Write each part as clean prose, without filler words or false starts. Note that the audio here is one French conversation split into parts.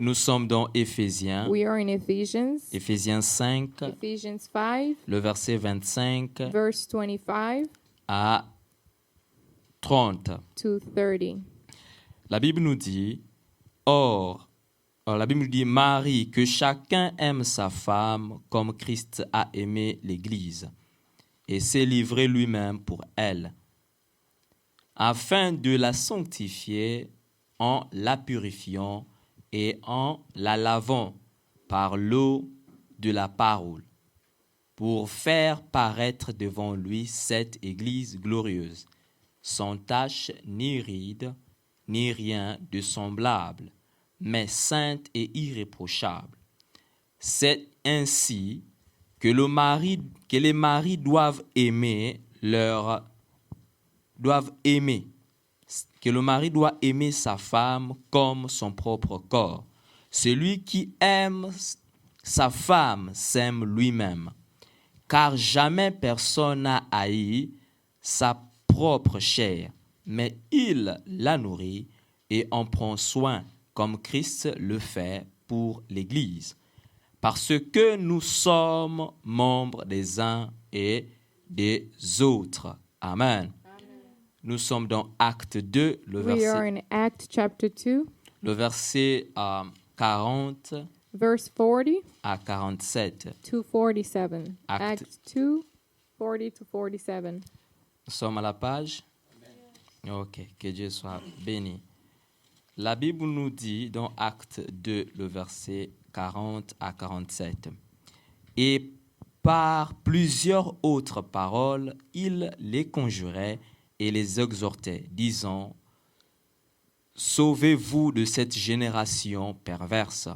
Nous sommes dans Éphésiens, We are in Ephesians, Éphésiens 5, Ephesians 5, le verset 25 verse 25 à 30. to 30. La Bible nous dit, la Bible nous dit, Marie, que chacun aime sa femme comme Christ a aimé l'Église et s'est livré lui-même pour elle, afin de la sanctifier en la purifiant et en la lavant par l'eau de la parole, pour faire paraître devant lui cette Église glorieuse, sans tache ni ride, ni rien de semblable, mais sainte et irréprochable. C'est ainsi que les maris doivent aimer que le mari doit aimer sa femme comme son propre corps. Celui qui aime sa femme s'aime lui-même, car jamais personne n'a haï sa propre chair, mais il la nourrit et en prend soin, comme Christ le fait pour l'Église, parce que nous sommes membres des uns et des autres. Amen. Nous sommes dans Acte 2, We are in Acts chapter 2, le verset 40 verse 40 à 47. to 47. Acts. Acts 2, 40 to 47. Nous sommes à la page? Ok, que Dieu soit béni. La Bible nous dit dans Acte 2, le verset 40 à 47. Et par plusieurs autres paroles, il les conjurait et les exhortait, disant, « Sauvez-vous de cette génération perverse. »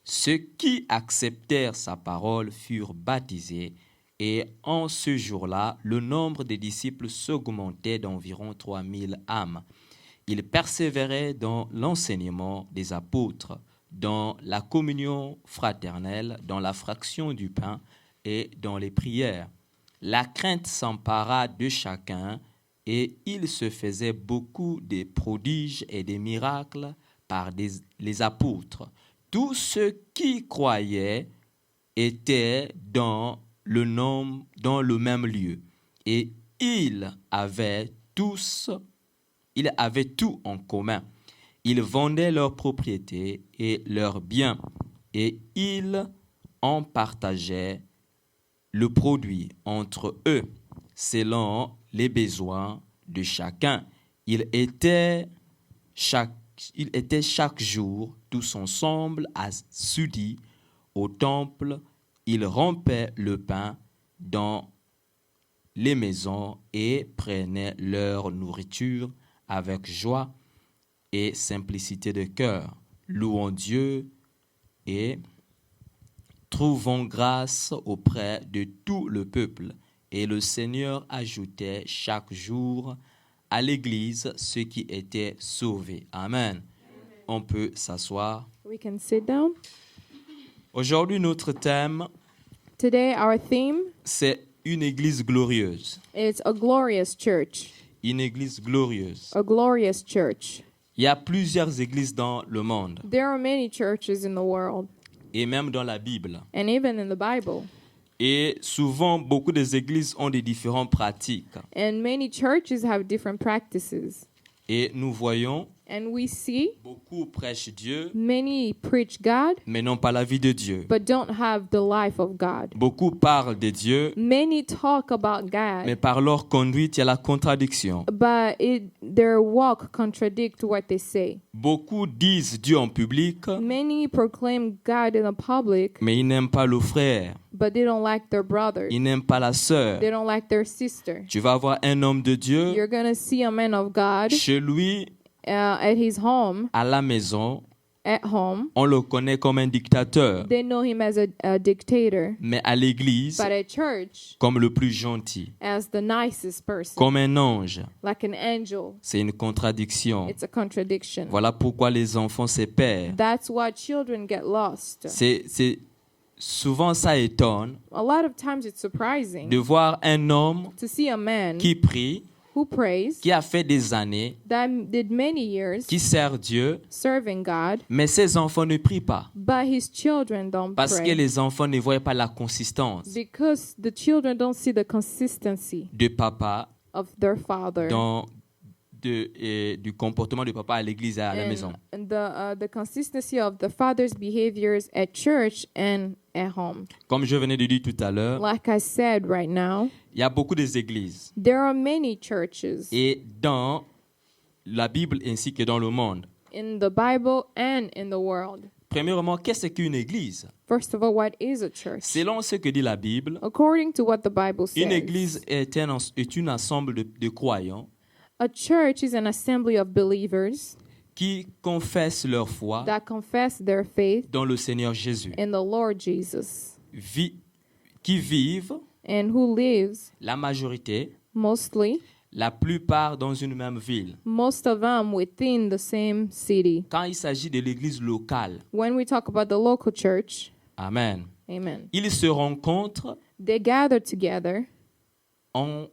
Ceux qui acceptèrent sa parole furent baptisés, et en ce jour-là, le nombre des disciples s'augmentait d'environ 3000 âmes. Ils persévéraient dans l'enseignement des apôtres, dans la communion fraternelle, dans la fraction du pain et dans les prières. La crainte s'empara de chacun, et il se faisait beaucoup de prodiges et des miracles par les apôtres. Tous ceux qui croyaient étaient dans le même lieu, et ils avaient tout en commun. Ils vendaient leurs propriétés et leurs biens, et ils en partageaient le produit entre eux, selon les besoins de chacun. Ils étaient chaque jour tous ensemble assidus au temple. Ils rompaient le pain dans les maisons et prenaient leur nourriture avec joie et simplicité de cœur, louant Dieu et trouvant grâce auprès de tout le peuple. Et le Seigneur ajoutait chaque jour à l'Église ceux qui étaient sauvés. Amen. On peut s'asseoir. We can sit down. Aujourd'hui, notre thème, Today, our theme c'est une Église glorieuse. is a glorious church. Une Église glorieuse. A glorious church. Il y a plusieurs églises dans le monde There are many churches in the world, et même dans la Bible. and even in the Bible. Et souvent, beaucoup des églises ont des différentes pratiques. And many churches have different practices. Et nous voyons, And we see beaucoup prêchent Dieu, many preach God, mais n'ont pas la vie de Dieu. but don't have the life of God. Beaucoup parlent de Dieu, Many talk about mais God, par leur conduite, il y a la contradiction. but their walk contradict what they say. Beaucoup disent Dieu en public, Many proclaim God in the public, mais ils n'aiment pas le frère, but they don't like their brother. ils n'aiment pas la sœur. They don't like their sister. Tu vas avoir un homme de Dieu You're going to see a man of God chez lui, at his home, à la maison. at home. On le connaît comme un dictateur, They know him as a dictator, mais à l'église, but at church, comme le plus gentil, as the nicest person, comme un ange. like an angel. C'est une contradiction. It's a contradiction. Voilà pourquoi les enfants se perdent. That's why children get lost. Souvent, ça étonne A lot of times it's surprising de voir un homme to see a man qui prie, who prays, qui a fait des années, that did many years qui sert Dieu, serving God, mais ses enfants ne prient pas. but his children don't Parce que pray les enfants ne voient pas la consistance because the children don't see the consistency de papa, of their father du comportement de papa à l'église et à la maison. and the consistency of the father's behaviors at church and at home. Comme je venais de dire tout à l'heure, Like I said right now, il y a beaucoup d'églises. there are many churches Et dans la Bible ainsi que dans le monde, in the Bible and in the world. premièrement, qu'est-ce qu'une église? First of all, what is a church? Selon ce que dit la Bible, According to what the Bible une says, église est un ensemble de croyants a church is an assembly of believers qui confessent leur foi that confess their faith dans le Seigneur Jésus, in the Lord Jesus qui vivent, and who lives la majorité, mostly, la plupart dans une même ville. most of them within the same city. Quand il s'agit de l'église locale, When we talk about the local church, amen, amen, ils se rencontrent they gather together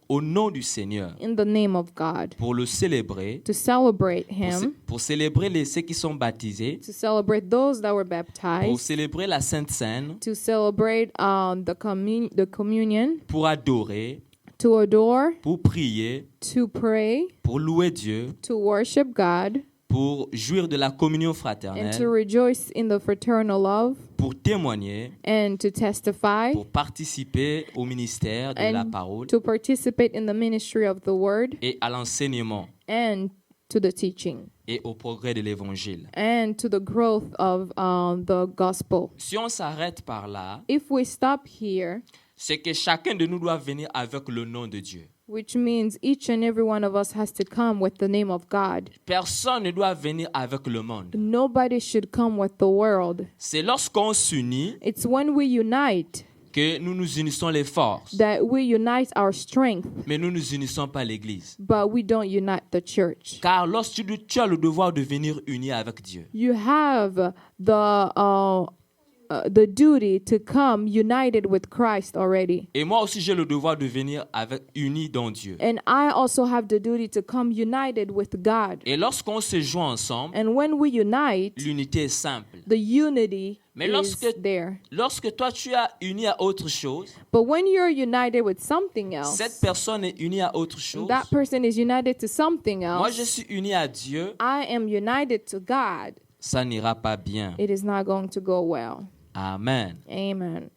au nom du Seigneur in the name of God pour le célébrer, to celebrate pour, Him, pour célébrer ceux qui sont baptisés, to celebrate those that were pour baptized, célébrer la Sainte Seine, to celebrate the communion, pour adorer, to adore, pour prier, to pray, pour louer Dieu, to worship God, pour jouir de la communion and to fraternelle, rejoice in the fraternal love, pour témoigner, and to testify, pour participer au ministère de la and parole to participate in the ministry of the word et à l'enseignement and to the teaching et au progrès de l'évangile. and to the growth of the gospel. Si on s'arrête par là, If we stop here, c'est que chacun de nous doit venir avec le nom de Dieu. which means each and every one of us has to come with the name of God. Personne ne doit venir avec le monde. Nobody should come with the world. C'est lorsqu'on s'unit It's when we unite que nous nous unissons les forces. that we unite our strength, Mais nous ne nous unissons pas l'Église. but we don't unite the church. Car lorsque tu as le devoir de venir uni avec Dieu, You have the duty to come united with Christ already. et moi aussi j'ai le devoir de venir uni dans Dieu. And I also have the duty to come united with God. Et lorsqu'on se joint ensemble, And when we unite, l'unité est simple. the unity Mais is there. lorsque toi tu as uni à autre chose, But when you're united with something else, cette personne est unie à autre chose, that person is united to something moi je else, suis uni à Dieu, I am united to God, ça n'ira pas bien. it is not going to go well. Amen. Amen.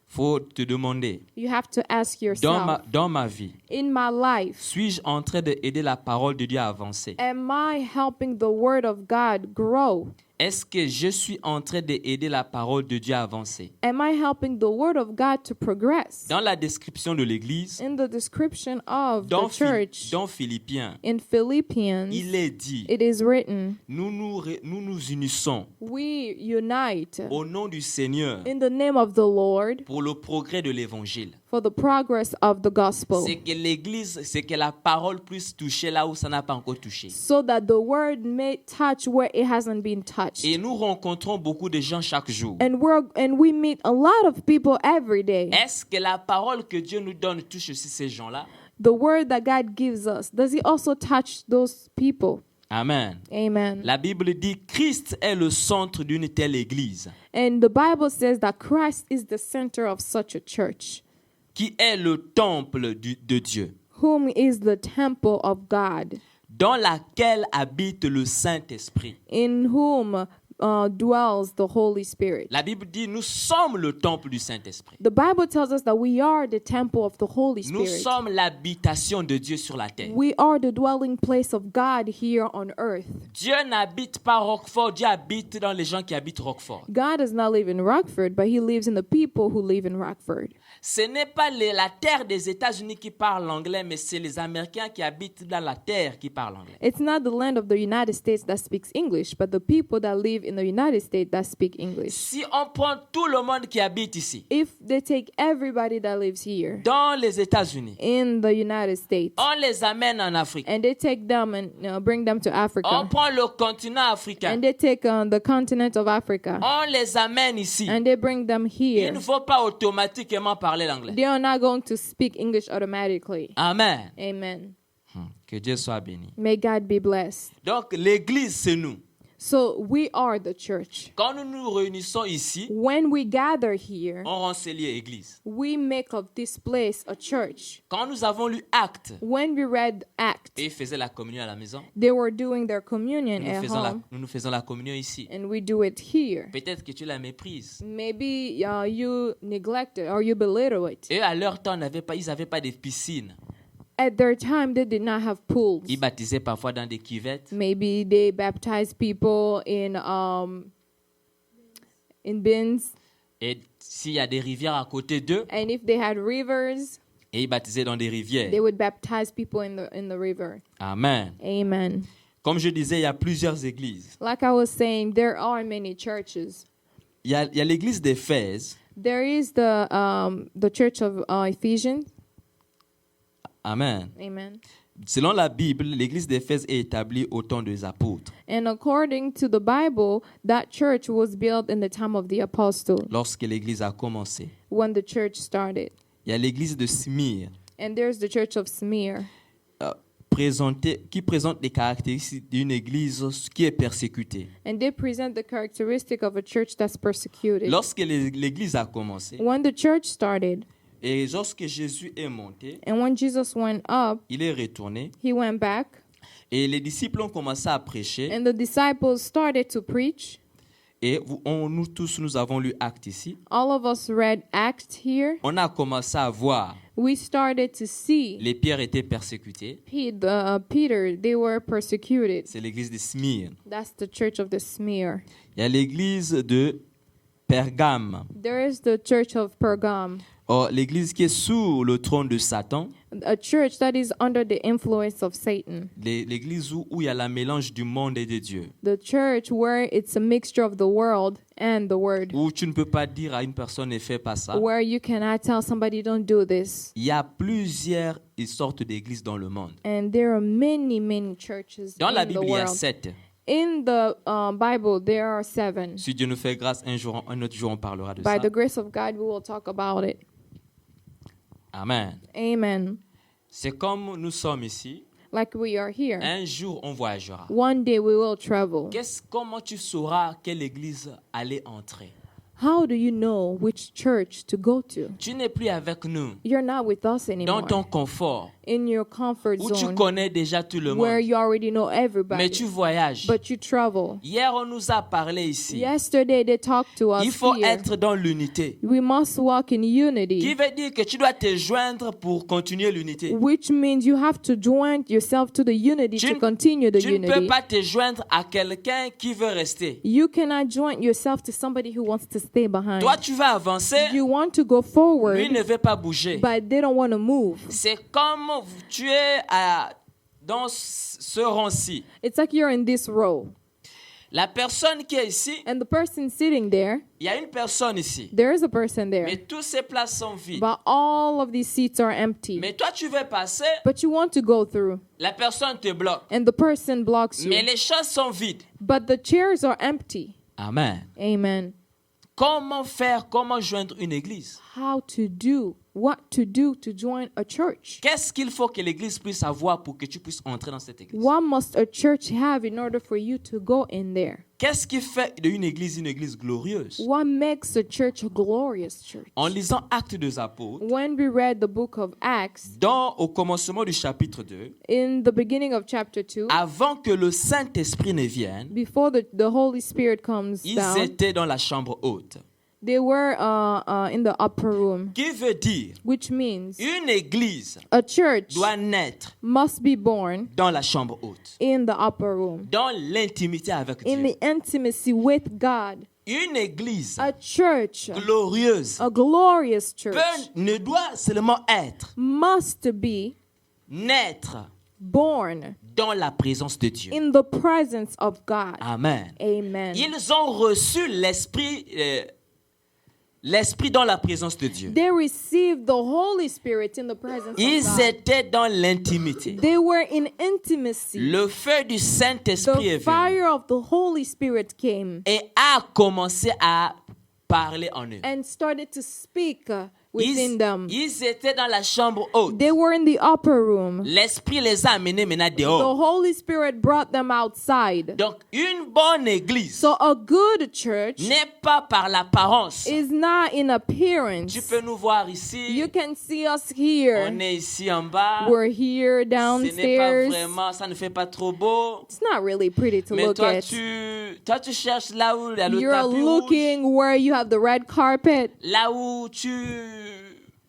Faut te demander, You have to ask yourself, dans ma vie, in my life, suis-je en train d'aider la parole de Dieu à avancer? am I helping the word of God grow? Est-ce que je suis en train d'aider la parole de Dieu à avancer? Am I helping the word of God to progress? Dans la description de l'Église, In the description of the dans church, dans Philippiens, in Philippians, il est dit, it is written, nous nous unissons we unite au nom du Seigneur in the name of the Lord pour le progrès de l'Évangile. for the progress of the gospel, C'est que l'Église, c'est que la parole puisse toucher là où ça n'a pas encore touché. so that the word may touch where it hasn't been touched. Et nous rencontrons beaucoup de gens chaque jour. And we meet a lot of people every day. Est-ce que la parole que Dieu nous donne touche aussi ces gens-là? The word that God gives us, does it also touch those people? Amen. Amen. La Bible dit Christ est le centre d'une telle église, And the Bible says that Christ is the center of such a church, qui est le temple de Dieu, whom is the temple of God, dans laquelle habite le Saint-Esprit. in whom dwells the Holy Spirit. La Bible dit nous sommes le temple du Saint-Esprit. The Bible tells us that we are the temple of the Holy Nous Spirit. sommes l'habitation de Dieu sur la terre. We are the dwelling place of God here on earth. Dieu n'habite pas Roquefort, Dieu habite dans les gens qui habitent Roquefort. God does not live in Rockford, but he lives in the people who live in Rockford. Ce n'est pas la terre des États-Unis qui parle anglais, mais c'est les Américains qui habitent dans la terre qui parlent anglais. It's not the land of the United States that speaks English, but the people that live in the United States that speak English. Si on prend tout le monde qui habite ici, If they take everybody that lives here dans les États-Unis, in the United States on les amène en Afrique. and they take them and bring them to On Africa, prend le continent africain. and they take the continent of Africa On les amène ici. and they bring them Il here, ne faut pas automatiquement parler l'anglais. they are not going to speak English automatically. Amen. Amen. Que Dieu soit béni. May God be blessed. Donc, l'église, c'est nous. So we are the church. Quand nous nous réunissons ici, When we gather here, on rend ce lieu église. we make of this place a church. Quand nous avons lu Actes, When we read Acts, et ils faisaient la communion à la maison, they were doing their communion nous at home, nous faisons la communion ici. and we do it here. Peut-être que tu la méprises. Maybe you neglect it or you belittle it. Et à leur temps, ils n'avaient pas de piscine. At their time, they did not have pools. Ils baptisaient parfois dans des cuvettes. Maybe they baptized people in bins, Et s'il y a des rivières à côté d'eux, and if they had rivers, et ils baptisaient dans des rivières. they would baptize people in the river. Amen. Amen. Comme je disais, il y a plusieurs églises. Like I was saying, there are many churches. Il y a l'église d'Éphèse. There is the church of Ephesians. Amen. Amen. Selon la Bible, l'église d'Éphèse est établie au temps des apôtres, And according to the Bible, that church was built in the time of the apostles, lorsque l'église a commencé. when the church started. Il y a l'église de Smyrne, And there's the church of Smyrna, qui présente les caractéristiques d'une église qui est persécutée. and they present the characteristic of a church that's persecuted. Lorsque l'église a commencé, When the church started, et lorsque Jésus est monté, and when Jesus went up, il est retourné, he went back, et les disciples ont commencé à prêcher. and the disciples started to preach. Et nous tous, nous avons lu Actes ici. All of us read Acts here. On a commencé à voir, We started to see les pierres étaient persécutées. Peter, they were persecuted. C'est l'église de Smyrne. That's the church of the Smyrna. Il y a l'église de Pergame. There is the church of Pergam, Or, l'église qui est sous le trône de Satan. a church that is under the influence of Satan. L'église où il y a la mélange du monde et de Dieu. The church where it's a mixture of the world and the word. Où tu ne peux pas dire à une personne ne fais pas ça. Where you cannot tell somebody don't do this. Il y a plusieurs sortes d'églises dans le monde. And there are many churches Dans la in the Bible, il y a world. 7. In the Bible, there are 7. Si Dieu nous fait grâce, un autre jour, on parlera de By ça. the grace of God, we will talk about it. Amen. Amen. C'est comme nous sommes ici. Like we are here. Un jour, on voyagera. One day we will travel. Comment tu sauras quelle église aller entrer? How do you know which church to go to? Tu n'es plus avec nous You're not with us dans anymore. ton confort, In your comfort où tu zone, connais déjà tout le where monde, you already know mais everybody, tu voyages. but you travel. Hier, on nous a parlé ici. Yesterday they talked to us Il faut here. être dans l'unité. We must walk in Qui unity, veut dire que tu dois te joindre pour continuer l'unité. which means you have to join yourself to the unity Tu to continue the Tu ne peux unity. pas te joindre à quelqu'un qui veut rester. You cannot join yourself to somebody who wants to stay behind. Toi, tu vas avancer, You want to go lui forward, ne veut pas bouger. but they don't want to move. C'est comme tu es dans ce rang-ci. It's like you're in this row, La personne qui est ici, and the person sitting there, il y a une personne ici. there is a person there, Mais toutes ces places sont vides. but all of these seats are empty. Mais toi, tu veux passer, But you want to go through, la personne te bloque. and the person blocks Mais you. les chaises sont vides. But the chairs are empty. Amen. Amen. Comment joindre une église? What to do to join a church? Qu'est-ce qu'il faut que l'église puisse avoir pour que tu puisses entrer dans cette église? What must a church have in order for you to go in there? Qu'est-ce qui fait d'une église une église glorieuse? What makes a church a glorious church? En lisant Actes des Apôtres, When we read the book of Acts, au commencement du chapitre 2, in the beginning of chapter 2, avant que le Saint-Esprit ne vienne, before the Holy Spirit comes ils down, étaient dans la chambre haute. they were in the upper room, Qui veut dire, which means une église a church doit naître must be born dans la chambre haute, in the upper room, dans l'intimité avec in Dieu. the intimacy with God. Une église A church, glorieuse a glorious church, ne doit seulement être, must be naître born dans la présence de Dieu. in the presence of God. Amen. Amen. Ils ont reçu l'Esprit dans la présence de Dieu. They received the Holy Spirit in the presence Ils of God. étaient dans l'intimité. They were in intimacy. Le feu du Saint-Esprit est The venu fire of the Holy Spirit came et a commencé à parler en eux. and started to speak within them. Ils étaient dans la chambre haute. They were in the upper room. L'Esprit les a amenés maintenant The dehors. Holy Spirit brought them outside. Donc, une bonne église So a good church n'est pas par l'apparence. is not in appearance. Tu peux nous voir ici. You can see us here. On est ici en bas. We're here Ce n'est pas downstairs. vraiment, ça ne fait pas trop beau. It's not really pretty to Mais look toi, at. tu cherches là où il y a le You're tapis rouge, looking where you have the red carpet, là où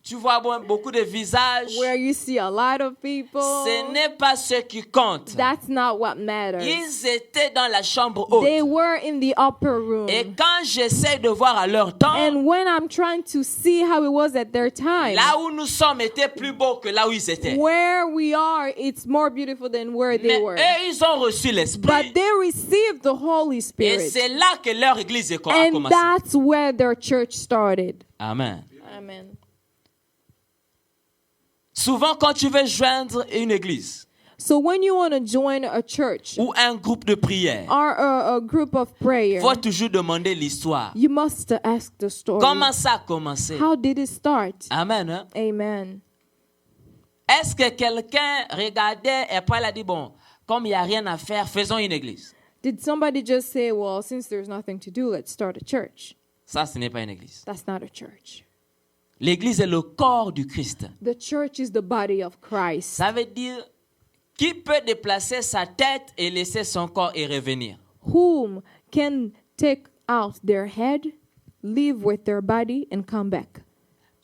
tu vois beaucoup de visages. where you see a lot of people. Ce n'est pas ce qui compte. That's not what matters. Ils étaient dans la chambre haute. They were in the upper room. Et quand j'essaie de voir à leur temps, And when I'm trying to see how it was at their time, là où nous sommes était plus beau que là où ils étaient. where we are, it's more beautiful than where they Mais were. eux, ils ont reçu l'Esprit. But they received the Holy Et Spirit. c'est là que leur église a And commencé. that's where their church started. Amen. Amen. Souvent, quand tu veux joindre une église So when you want to join a church ou un groupe de prière, or a group of prayer, il faut toujours demander l'histoire. you must ask the story. Comment ça a commencé? How did it start? Amen. Hein? Amen. Est-ce que quelqu'un regardait et après il a dit, bon, comme il n'y a rien à faire, faisons une église? Did somebody just say, well, since there's nothing to do, let's start a church? Ça, ce n'est pas une église. That's not a church. L'église est le corps du Christ. The church is the body of Christ. Ça veut dire, qui peut déplacer sa tête et laisser son corps et revenir? Whom can take out their head, live with their body, and come back.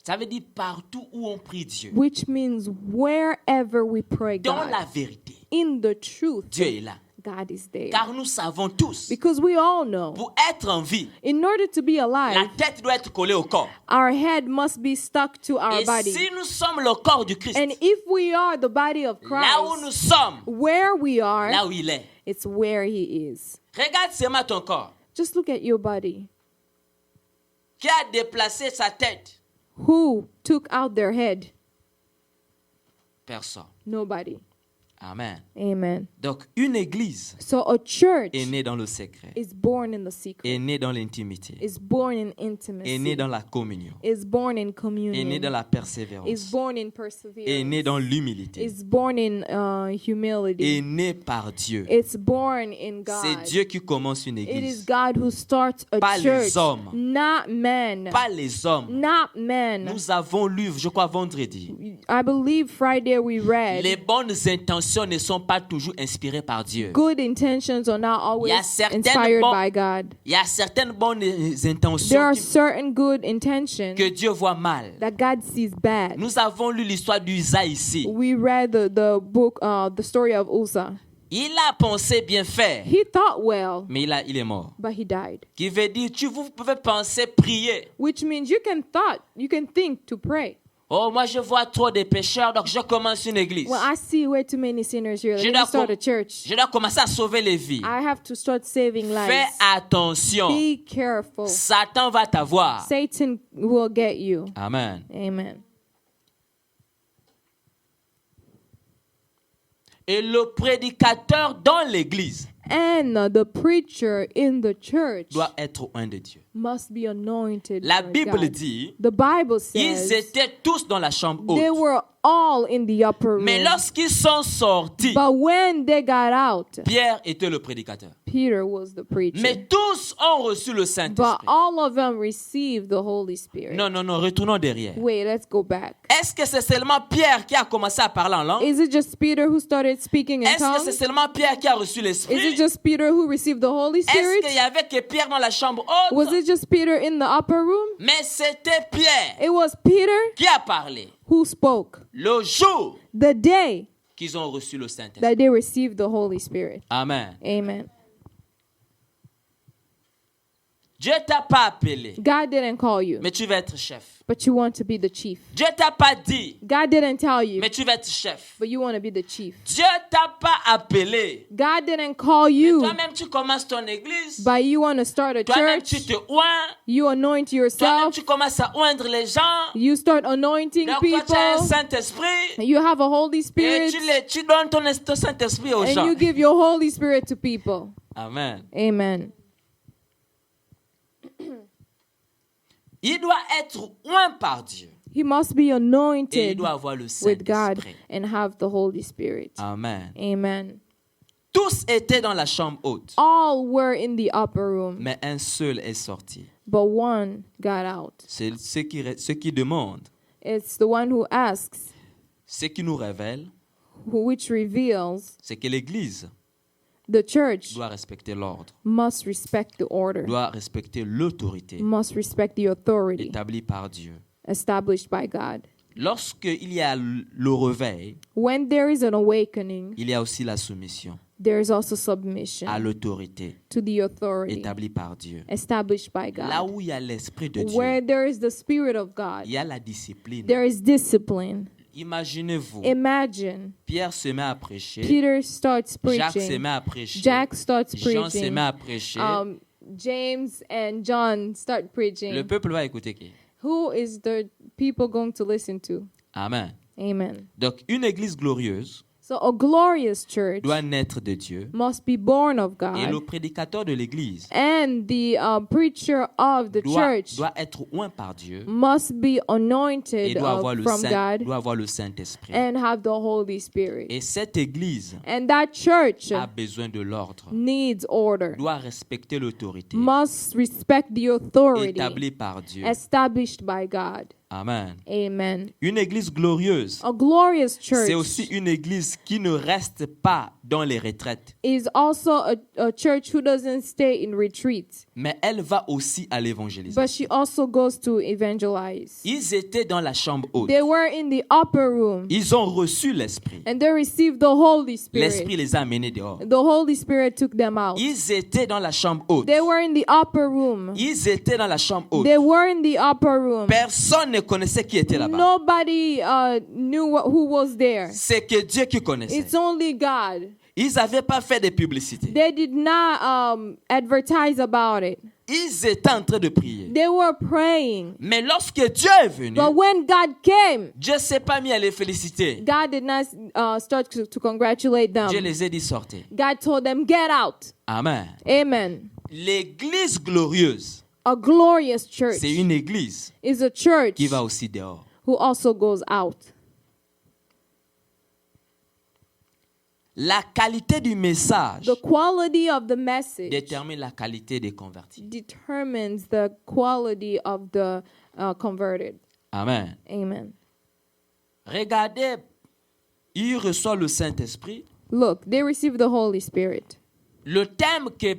Ça veut dire partout où on prie Dieu. Which means wherever we pray Dans God, la vérité, in the truth, Dieu est là. God is there. Car nous savons tous, Because we all know, pour être en vie, in order to be la alive, tête doit être collée au corps. our head must be stuck to our Et body. si nous sommes le corps du Christ, And if we are the body of là où nous Christ, sommes, where we are, là où il est. it's where He is. Regarde seulement ton corps. Just look at your body. Qui a déplacé sa tête? Who took out their head? Personne. Nobody. Amen. Amen. Donc, une église So a church est née dans le secret, is born in the secret, est née dans l'intimité, is born in est née intimacy, dans la communion, is born in est née communion, dans la is persévérance, born in est née perseverance, dans l'humilité, is born in est humility. née par Dieu. It's born in C'est God. Dieu qui commence une It is église, God who starts a Pas les church, hommes. not men. pas les hommes. Not men. Nous avons lu, je crois vendredi, I believe Friday we read, les bonnes intentions ne sont pas toujours inspirées par Dieu. good intentions are not Il y always a certaines inspired bonnes- by God. Il y a certaines bonnes There intentions are certain good intentions que Dieu voit mal. that God sees bad. Nous avons lu l'histoire d'Usa ici. We read the book, the story of Uzzah. Il a pensé bien faire, He thought well, mais il est mort. but he died. Qui veut dire, vous pouvez penser, prier. Which means you can think to pray. Oh, moi je vois trop de pécheurs, donc je commence une église. Well, I see way too many sinners here. Je Let dois me start com- a church. Je dois commencer à sauver les vies. I have to start saving Fais lives. attention. Be careful. Satan va t'avoir. Satan will get you. Amen. Amen. Et le prédicateur dans l'église And the preacher in the church doit être un de Dieu. must be anointed La by Bible God. dit, The Bible ils says étaient tous dans la chambre they haute. were all in the upper Mais room. lorsqu'ils sont sortis, But when they got out, Pierre était le prédicateur. Peter was the preacher. Mais tous ont reçu le But Saint-Esprit. all of them received the Holy Spirit. Non, retournons derrière. Wait, let's go back. Est-ce que c'est seulement Pierre qui a commencé à parler en langue? Is it just Peter who started speaking in Est-ce que c'est tongues? seulement Pierre qui a reçu Is l'Esprit? it just Peter who received the Holy Est-ce qu'il Spirit? y avait que Pierre dans la chambre Was haute? it just Peter in the upper room? Mais c'était Pierre It was Peter qui a parlé who spoke le jour the day qu'ils ont reçu le Saint-Esprit. that they received the Holy Spirit. Amen. Amen. Dieu t'a pas appelé, God didn't call you, mais tu vas être chef. but you want to be the chief. Dieu t'a pas dit, God didn't tell you, mais tu vas être chef. but you want to be the chief. Dieu t'a pas appelé, God didn't call mais you, toi-même tu commences ton église. but you want to start a Toi-même tu church. te oins. You anoint Toi-même yourself. tu commences à oindre les gens. You start anointing Donc toi tu as un people. Saint-Esprit. You have a Holy Et Spirit, tu donnes ton Saint-Esprit aux and gens. you give your Holy Spirit to people. Amen. Amen. Il doit être oint par Dieu. He must be Et il anointed doit avoir le with God Saint-Esprit. and have the Holy Spirit. Amen. Amen. Tous étaient dans la chambre haute, All were in the upper room, mais un seul est sorti. but one got out. C'est ce qui demande, It's the one who asks, ce qui nous révèle, which reveals c'est que l'Église the church doit respecter l'ordre, must respect the order, doit respecter l'autorité must respect the authority établie par Dieu. established by God. Lorsqu'il y a le réveil, When there is an awakening, il y a aussi la soumission there is also submission à l'autorité to the authority établie par Dieu. established by Là God. où il y a l'Esprit de Where Dieu, there is the Spirit of God, il y a la discipline. there is discipline. Imaginez-vous, Imagine Pierre se met à prêcher, Peter starts Jacques se preaching, met à prêcher, Jack starts Jean se preaching, met à prêcher. James and John start Le preaching. peuple va écouter qui? Who is the people going to listen to? Amen. Amen. Donc, une église glorieuse So a glorious church doit naître de Dieu. must be born of Et le God, prédicateur de l'église and the preacher of the church doit être oint par Dieu must be et anointed doit avoir from God doit avoir le Saint-Esprit. and have the Holy Spirit. Et cette église And that church a besoin de l'ordre, needs order, doit respecter l'autorité must respect the authority établie par Dieu. established by God. Amen. Amen. Une église glorieuse, A glorious c'est church aussi une église qui ne reste pas dans les retraites, is also a church who doesn't stay in retreat, mais elle va aussi à but l'évangélisation. she also goes to evangelize. Ils étaient dans la chambre haute. They were in the upper room Ils ont reçu l'Esprit. and they received the Holy L'Esprit Spirit. les a amenés dehors. The Holy Spirit took them out. Ils étaient dans la chambre haute. They were in the upper room. Ils étaient dans la chambre haute. They were in the upper room. Personne ne connaissait qui était là-bas. Nobody knew who was there. C'est que Dieu qui connaissait. It's only God. Ils n'avaient pas fait de publicité. They did not advertise about it. Ils étaient en train de prier. They were praying. Mais lorsque Dieu est venu, But when God came, Dieu ne s'est pas mis à les féliciter. God did not start to congratulate Dieu them. les a dit sortez. God told them, get out. Amen. Amen. L'église glorieuse, A glorious church c'est une église is a church qui va aussi dehors. who also goes out. La qualité du message The quality of the message détermine la qualité des convertis. determines the quality of the converted. Amen. Amen. Regardez, il reçoit le Saint-Esprit. Look, they receive the Holy Spirit. Le thème que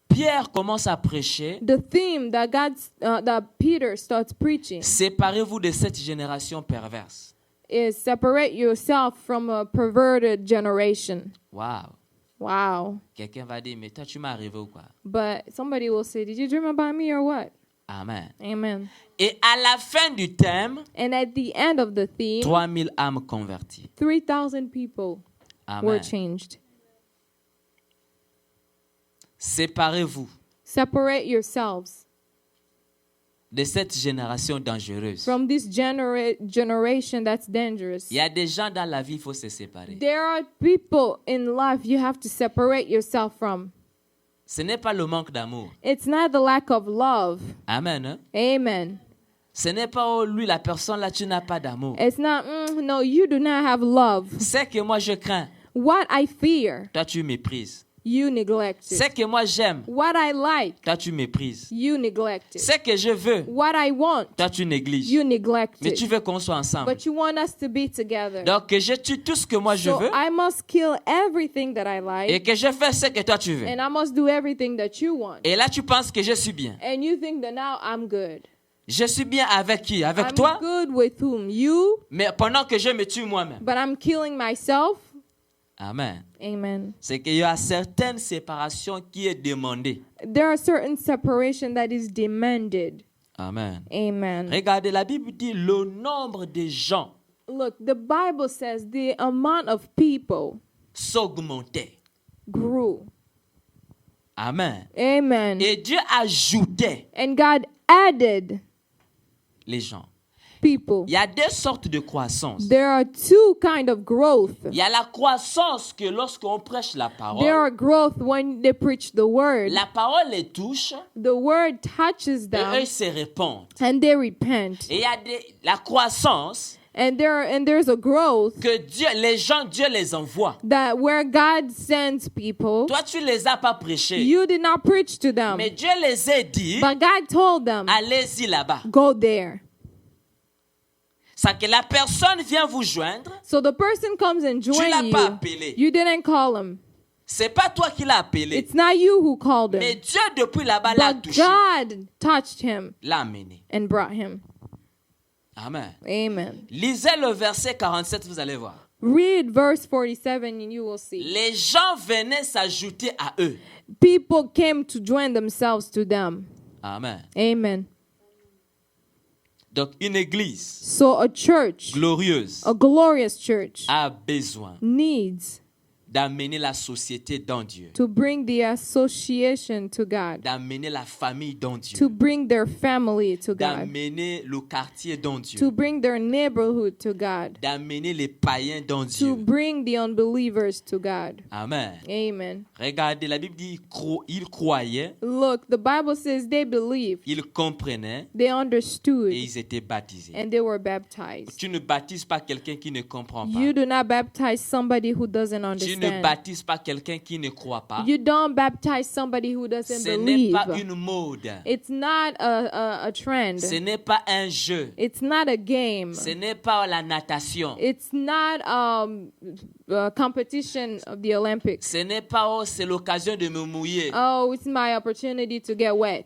Pierre commence à prêcher, The theme that that Peter starts preaching séparez-vous de cette génération perverse. is separate yourself from a perverted generation. Waouh. Wow. Quelqu'un va dire, mais toi, tu m'es arrivé ou quoi? But somebody will say, did you dream about me or what? Amen. Amen. Et à la fin du thème, And at the end of the theme, 3000 âmes converties. 3,000 people were Amen. changed. Séparez-vous Separate yourselves de cette génération dangereuse. from this generation that's dangerous. Il y a des gens dans la vie, il faut se séparer. There are people in life you have to separate yourself from. Ce n'est pas le manque d'amour. It's not the lack of love. Amen. Hein? Amen. Ce n'est pas, oh, lui, la personne là, tu n'as pas d'amour. It's not, no, you do not have love. C'est que moi, je crains. What I fear, Toi, tu méprises. you neglect it. C'est que moi, j'aime. What I like, Toi, tu méprises. you neglect it. C'est que je veux. What I want, Toi, tu négliges. you neglect Mais tu it. veux qu'on soit ensemble. But you want us to be together. Donc, que je tue tout ce que moi, je So veux. I must kill everything that I Et like, que je fais ce que toi, tu veux. and I must do everything that you want. Et là, tu penses que je suis bien. And you think that now I'm good. Je suis bien avec qui? Avec I'm toi? good with whom? You, Mais pendant que je me tue moi-même. but I'm killing myself. Amen. Amen. C'est qu'il y a certaines séparations qui est demandée. There are certain separation that is demanded. Amen. Amen. Regardez, la Bible dit le nombre de gens Look, the Bible says the amount of people s'augmentait. grew. Amen. Amen. Et Dieu ajoutait And God added les gens. people. Il y a deux sortes de croissance. There are two kind of growth. Il y a la croissance que lorsqu'on prêche la There parole, are growth when they preach the word. la parole les touche The word touches et eux them ils se répandent. and they repent. Et il y a la croissance And there's a growth que Dieu les envoie. that where God sends people, Toi, tu les as pas prêchés. you did not preach to them, Mais Dieu les a dit, but God told them, allez-y là-bas. go there. C'est que la personne vient vous joindre. So the person comes and Tu l'as joins pas you. appelé. You didn't call him. C'est pas toi qui l'as appelé. It's not you who called Mais him, Dieu, depuis là-bas, l'a but touché. God touched him L'a amené. and brought him. Amen. Amen. Lisez le verset 47, vous allez voir. Read verse 47 and you will see. Les gens venaient s'ajouter à eux. People came to join themselves to them. Amen. Amen. Donc, une église So a church, glorieuse a glorious church, a besoin needs d'amener la société dans Dieu, to bring the association to God, d'amener la famille dans to Dieu, bring their family to God, d'amener le quartier dans to Dieu, bring their neighborhood to God, d'amener les païens dans to Dieu. bring the unbelievers to God. Amen. Amen. Regardez, la Bible dit ils croyaient, Look, the Bible says they believed, ils comprenaient they et understood, ils étaient baptisés. and they were baptized. Tu ne baptises pas quelqu'un qui ne comprend pas. You do not baptize somebody who doesn't Tu ne understand. baptises pas quelqu'un qui ne croit pas. You don't baptize somebody who doesn't Ce n'est believe. pas une mode. It's not a trend. Ce n'est pas un jeu. It's not a game. Ce n'est pas la natation. It's not a competition of the Olympics. Ce n'est pas c'est l'occasion de me mouiller. Oh, it's my opportunity to get wet.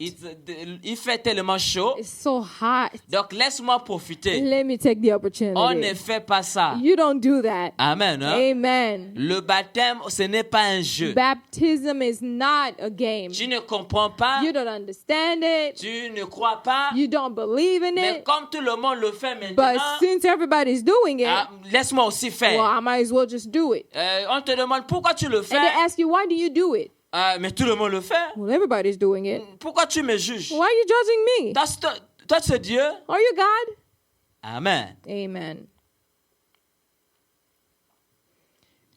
Il fait tellement chaud. It's so hot. Donc laisse-moi profiter. Let me take the On ne opportunity. fait pas ça. You don't do that. Amen. Hein? Amen. Le baptême, ce n'est pas un jeu. Baptism is not a game. Tu ne comprends pas. You don't understand it. Tu ne crois pas. You don't believe in Mais it. comme tout le monde le fait But maintenant, since everybody's doing it, laisse-moi aussi faire. well, I might as well just do it. On te demande pourquoi tu le And they fais. ask you, why do you do it? Mais tout le monde le fait. Well, everybody's doing it. Pourquoi tu me juges? Why are you judging me? Toi, c'est Dieu. Are you God? Amen. Amen.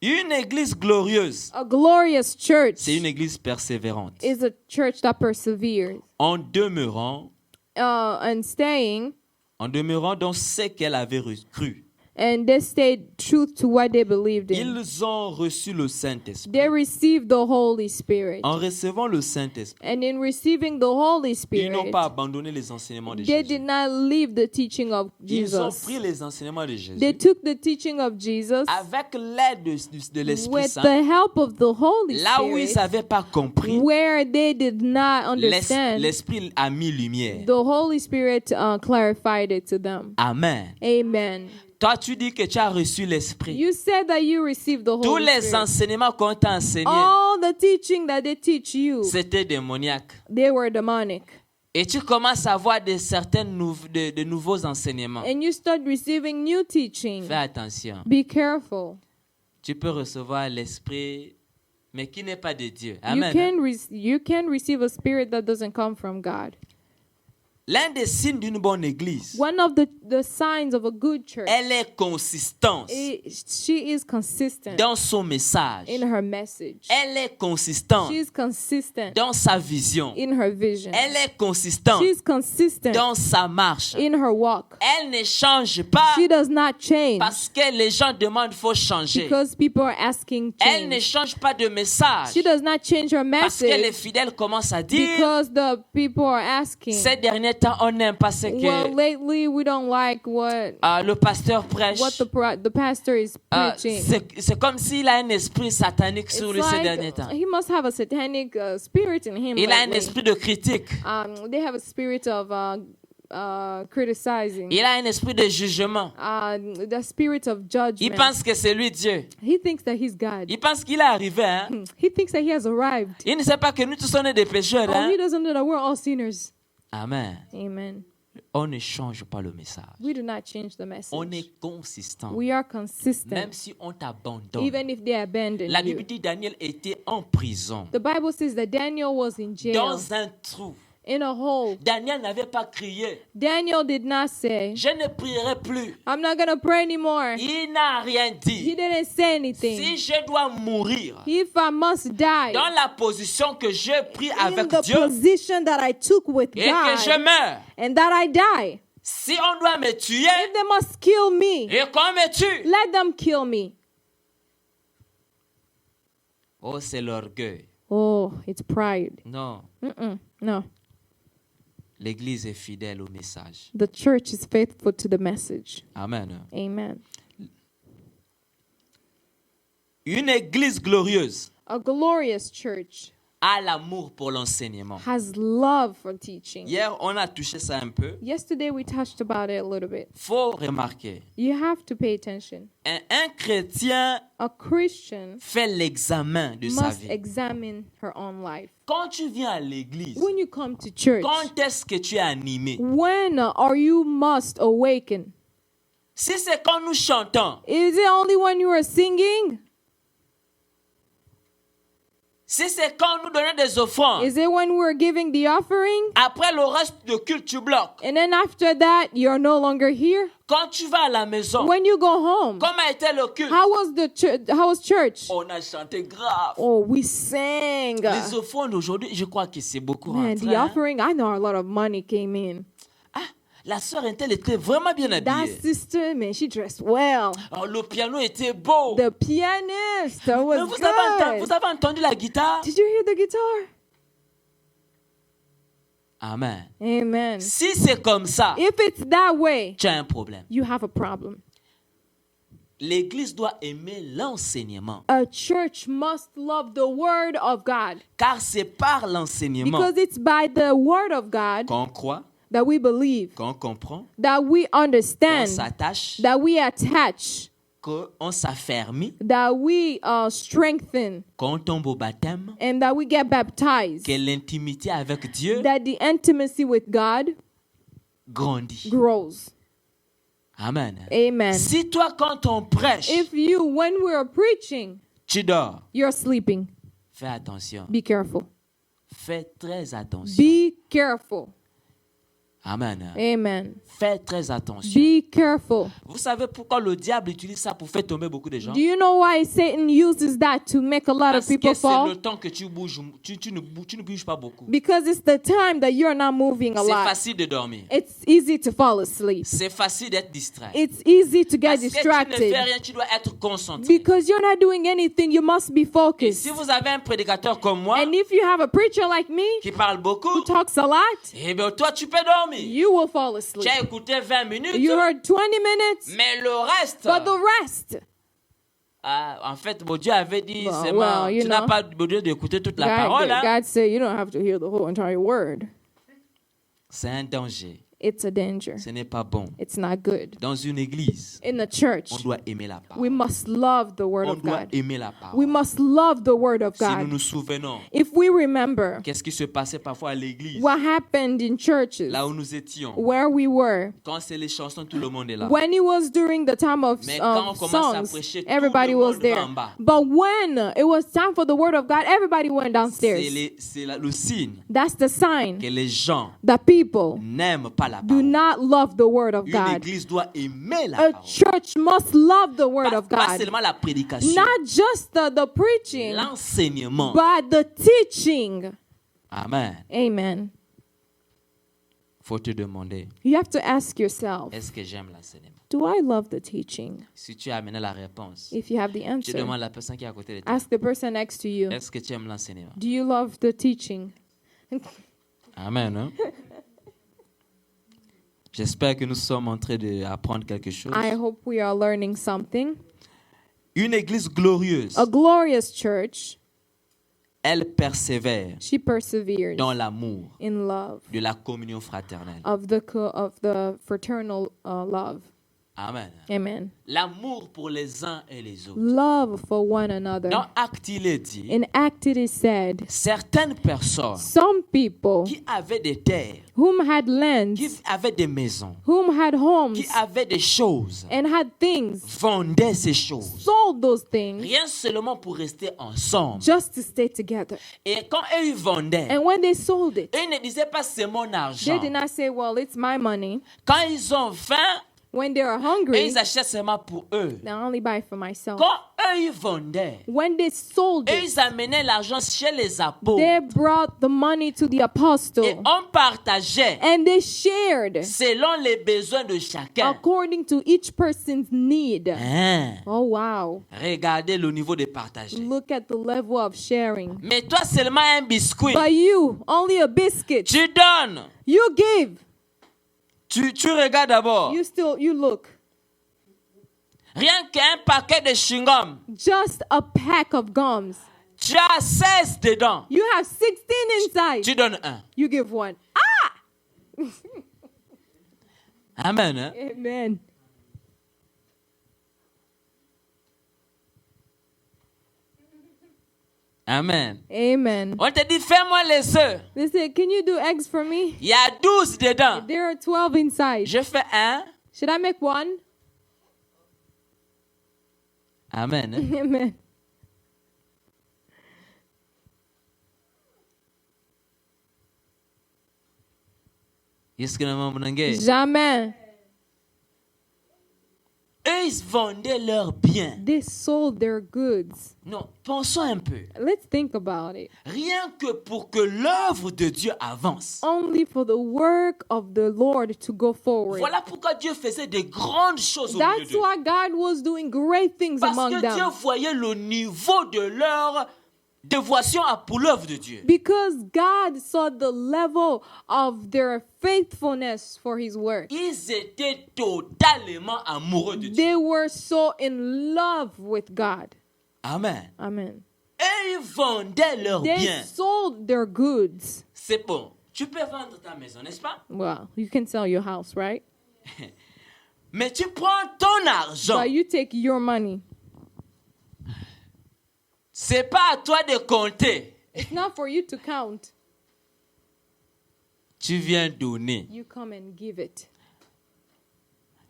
Une église glorieuse, A glorious church c'est une église persévérante. is a church that perseveres En demeurant and staying, dans ce qu'elle avait cru. and they stayed true to what they believed in. Ils ont reçu le Saint-Esprit. They received the Holy Spirit. En recevant le Saint-Esprit, And in receiving the Holy ils n'ont Spirit, pas abandonné les enseignements de they Jésus. did not leave the teaching of Ils ont Jesus. pris les enseignements de Jésus They took the teaching of Jesus avec l'aide de l'Esprit with Saint. the help of the Holy Là où ils Spirit, n'avaient pas compris, where they did not understand. l'Esprit a mis lumière. The Holy Spirit clarified it to them. Amen. Amen. Toi, tu dis que tu as reçu l'Esprit. You said that you received the Tous Holy les Spirit. enseignements qu'on t'a enseignés, All the teaching that they teach you, c'était démoniaque. they were demonic. Et tu commences à avoir de nouveaux enseignements. And you start receiving new teaching. Fais attention. Be careful. Tu peux recevoir l'Esprit, mais qui n'est pas de Dieu. You Amen. you can receive a spirit that doesn't come from God. L'un des signes d'une bonne église, One of the signs of a good church, elle est consistante she is consistent dans son message. in her message. Elle est consistante She is consistent dans sa vision. in her vision. Elle est consistante She is consistent dans sa marche. in her walk. Elle ne change pas She does not change parce que les gens demandent faut changer. because people are asking Elle ne change. change pas de message She does not change her parce que les message fidèles commencent à dire because the people are asking. ces derniers temps on n'aime pas ce Well, que lately we don't like what le pasteur prêche. the pastor is preaching. C'est comme s'il a un esprit satanique It's sur lui ces like derniers temps. he must have a satanic spirit in him. Il a un lately. esprit de critique. They have a spirit of criticizing. Il a un esprit de jugement. The spirit of judgment. Il pense que c'est lui Dieu. He thinks that he's God. Il pense qu'il est arrivé. Hein? He thinks that he has arrived. Il ne sait pas que nous tous sommes des pécheurs. Oh, Hein? he doesn't know that we're all sinners. Amen. Amen. On ne change pas le message. We do not change the message. On est consistant. We are consistent. Même si on t'abandonne. Even if they abandon La you. Bible dit Daniel était en prison. The Bible says that Daniel was in jail, Dans un trou. in a hole. Daniel n'avait pas crié. Daniel did not say, Je ne prierai plus. I'm not going to pray anymore. Il n'a rien He dit. didn't say anything. Si je dois mourir If I must die dans la position que j'ai prise in avec the Dieu position that I took with et que je God meurs, and that I die, si on doit me tuer if they must kill me, et qu'on me tue, let them kill me. oh, c'est l'orgueil. Oh, it's pride. Non, No. l'Église est fidèle au message. The church is faithful to the message. Amen. Amen. Une Église glorieuse A glorious church a l'amour pour l'enseignement. has love for teaching. Hier, on a touché ça un peu. Yesterday we touched about it a little bit. Faut remarquer, You have to pay attention. un chrétien A Christian fait l'examen de sa must vie. examine her own life. Quand tu viens à l'église, When you come to church, quand est-ce que tu es animé? when are you must awaken? Si c'est quand nous chantons, Is it only when you are singing? si c'est quand nous donnons des offrandes, Is it when we're giving the offering? après le reste de culte, tu bloques. And then after that, you're no longer here? Quand tu vas à la maison, When you go home, comment était le culte? how was the church? How was church? On a chanté grave. Oh, we sang. Les offrandes aujourd'hui, je crois que c'est beaucoup Man, rentré. the offering, I know a lot of money came in. Ah, la sœur Intel était vraiment bien That habillée. sister, man, she dressed well. Alors, le piano était beau. The pianist Mais was vous avez good. entendu la guitare? Did you hear the guitar? Amen. Amen. Si c'est comme ça, If it's that way, tu as un problème. you have a problem. L'Église doit aimer l'enseignement. A church must love the word of God Car c'est par l'enseignement because it's by the word of God qu'on croit, that we believe, qu'on comprend, that we qu'on understand, s'attache, that we attach, qu'on s'affermit, that we strengthen, qu'on tombe au baptême, and that we get baptized, que l'intimité avec Dieu that the intimacy with God grandit. grows. Amen. Amen. Si toi, quand on prêche, If you, when we're preaching, tu dors, you're sleeping, fais attention. be careful. Fais très attention. Be careful. Amen. Amen. Fais très attention. Be careful. Vous savez pourquoi le diable utilise ça pour faire tomber beaucoup de gens? Do you know why Satan uses that to make a lot of Parce que people c'est fall? le temps que tu bouges, tu ne bouges pas beaucoup. Because it's the time that you're not moving a C'est lot. facile de dormir. It's easy to fall asleep. C'est facile d'être distrait. It's easy to get Parce que tu ne fais distracted. rien, tu dois être concentré. Because you're not doing anything, you must be Et focused. si vous avez un prédicateur comme moi, And if you have a preacher like me qui parle who beaucoup, talks a lot, eh bien toi tu peux dormir. you will fall Tu asleep. as écouté 20 minutes, You heard 20 minutes, mais le reste, but the rest, en fait, mon Dieu avait dit, Well, c'est well, mort. you Tu n'as know. pas besoin d'écouter toute la parole. Hein? God said you don't have to hear the whole entire word. C'est un danger. It's a danger. Ce n'est pas bon. It's not good. Dans une église, In the church, on doit aimer la parole. we must love the word On of doit God. aimer la parole. We must love the word of Si nous God. nous souvenons, If we remember qu'est-ce qui se passait parfois à l'église, what happened in churches, là où nous étions, where we were, quand c'est les chansons, tout le monde est là. when it was during the time of Mais quand on commence à songs, prêcher, tout everybody le was monde there. va en bas. But when it was time for the word of God, everybody went downstairs. Le signe That's the sign que les gens that people n'aiment pas la do parole. not love the word of Une God. église doit aimer la A parole. church must love the word of Pas God. seulement la prédication, Not just the preaching, l'enseignement. but the teaching. Amen. Amen. Faut te demander, You have to ask yourself, est-ce que j'aime l'enseignement? do I love the teaching? Si tu as amené la réponse, If you have the tu answer, demandes à la personne qui est à côté de toi, ask the person next to you, est-ce que tu aimes l'enseignement? do you love the teaching? Amen. Hein? J'espère que nous sommes en train d'apprendre quelque chose. I hope we are learning something. Une église glorieuse, A glorious church, elle persévère she perseveres dans l'amour in love de la communion fraternelle. of the fraternal love. Amen. Amen. L'amour pour les uns et les autres. Love for one another. Dans Actes, il est dit, In Acts it is said, certaines personnes some people qui avaient des terres, whom had lands, qui avaient des maisons, whom had homes, qui avaient des choses, and had things, vendaient ces choses. sold those things Rien seulement pour rester ensemble. just to stay together. Et quand eux ils vendaient, And when they sold it, eux ne disaient pas c'est mon they argent. did not say, well, it's my money. Quand ils ont faim, When they are eux, hungry, ils achètent seulement pour eux. they only buy for myself. Quand eux ils vendaient, When they sold eux, it, ils amenaient l'argent chez les apôtres. they brought the money to the Et apostle. on partageait And they shared selon les besoins de chacun. according to each person's need. Hein? Oh, wow. Regardez le niveau de partage. Look at the level of sharing. Mais toi seulement un biscuit. But you, only a biscuit. Tu donnes. You give. Tu regardes d'abord. You look. Rien qu'un paquet de chewing-gum. Just a pack of gums. Tu as 16 dedans. You have 16 inside. Tu donnes un. You give one. Amen. Hein? Amen. Amen. Amen. On te dit, fais-moi les œufs. They say, can you do eggs for me? Il y a 12 dedans. There are 12 inside. Je fais un. Should I make one? Amen. Hein? Amen. Est-ce que nous avons Jamais. Eux, ils vendaient leurs biens. They sold their goods. Non, pensons un peu. Let's think about it. Rien que pour que l'œuvre de Dieu avance. Only for the work of the Lord to go forward. Voilà pourquoi Dieu faisait de grandes choses au milieu That's d'eux. why God was doing great things Parce among que Dieu them. voyait le niveau de leur dévotion pour l'œuvre de Dieu. Because God saw the level of their faithfulness for His work. Ils étaient totalement amoureux de Dieu. They were so in love with God. Amen. Amen. Et ils vendaient leurs They biens. sold their goods. C'est bon. Tu peux vendre ta maison, n'est-ce pas? Well, you can sell your house, right? Mais tu prends ton argent. But you take your money. C'est pas à toi de compter. It's not for you to count. Tu viens donner. You come and give it.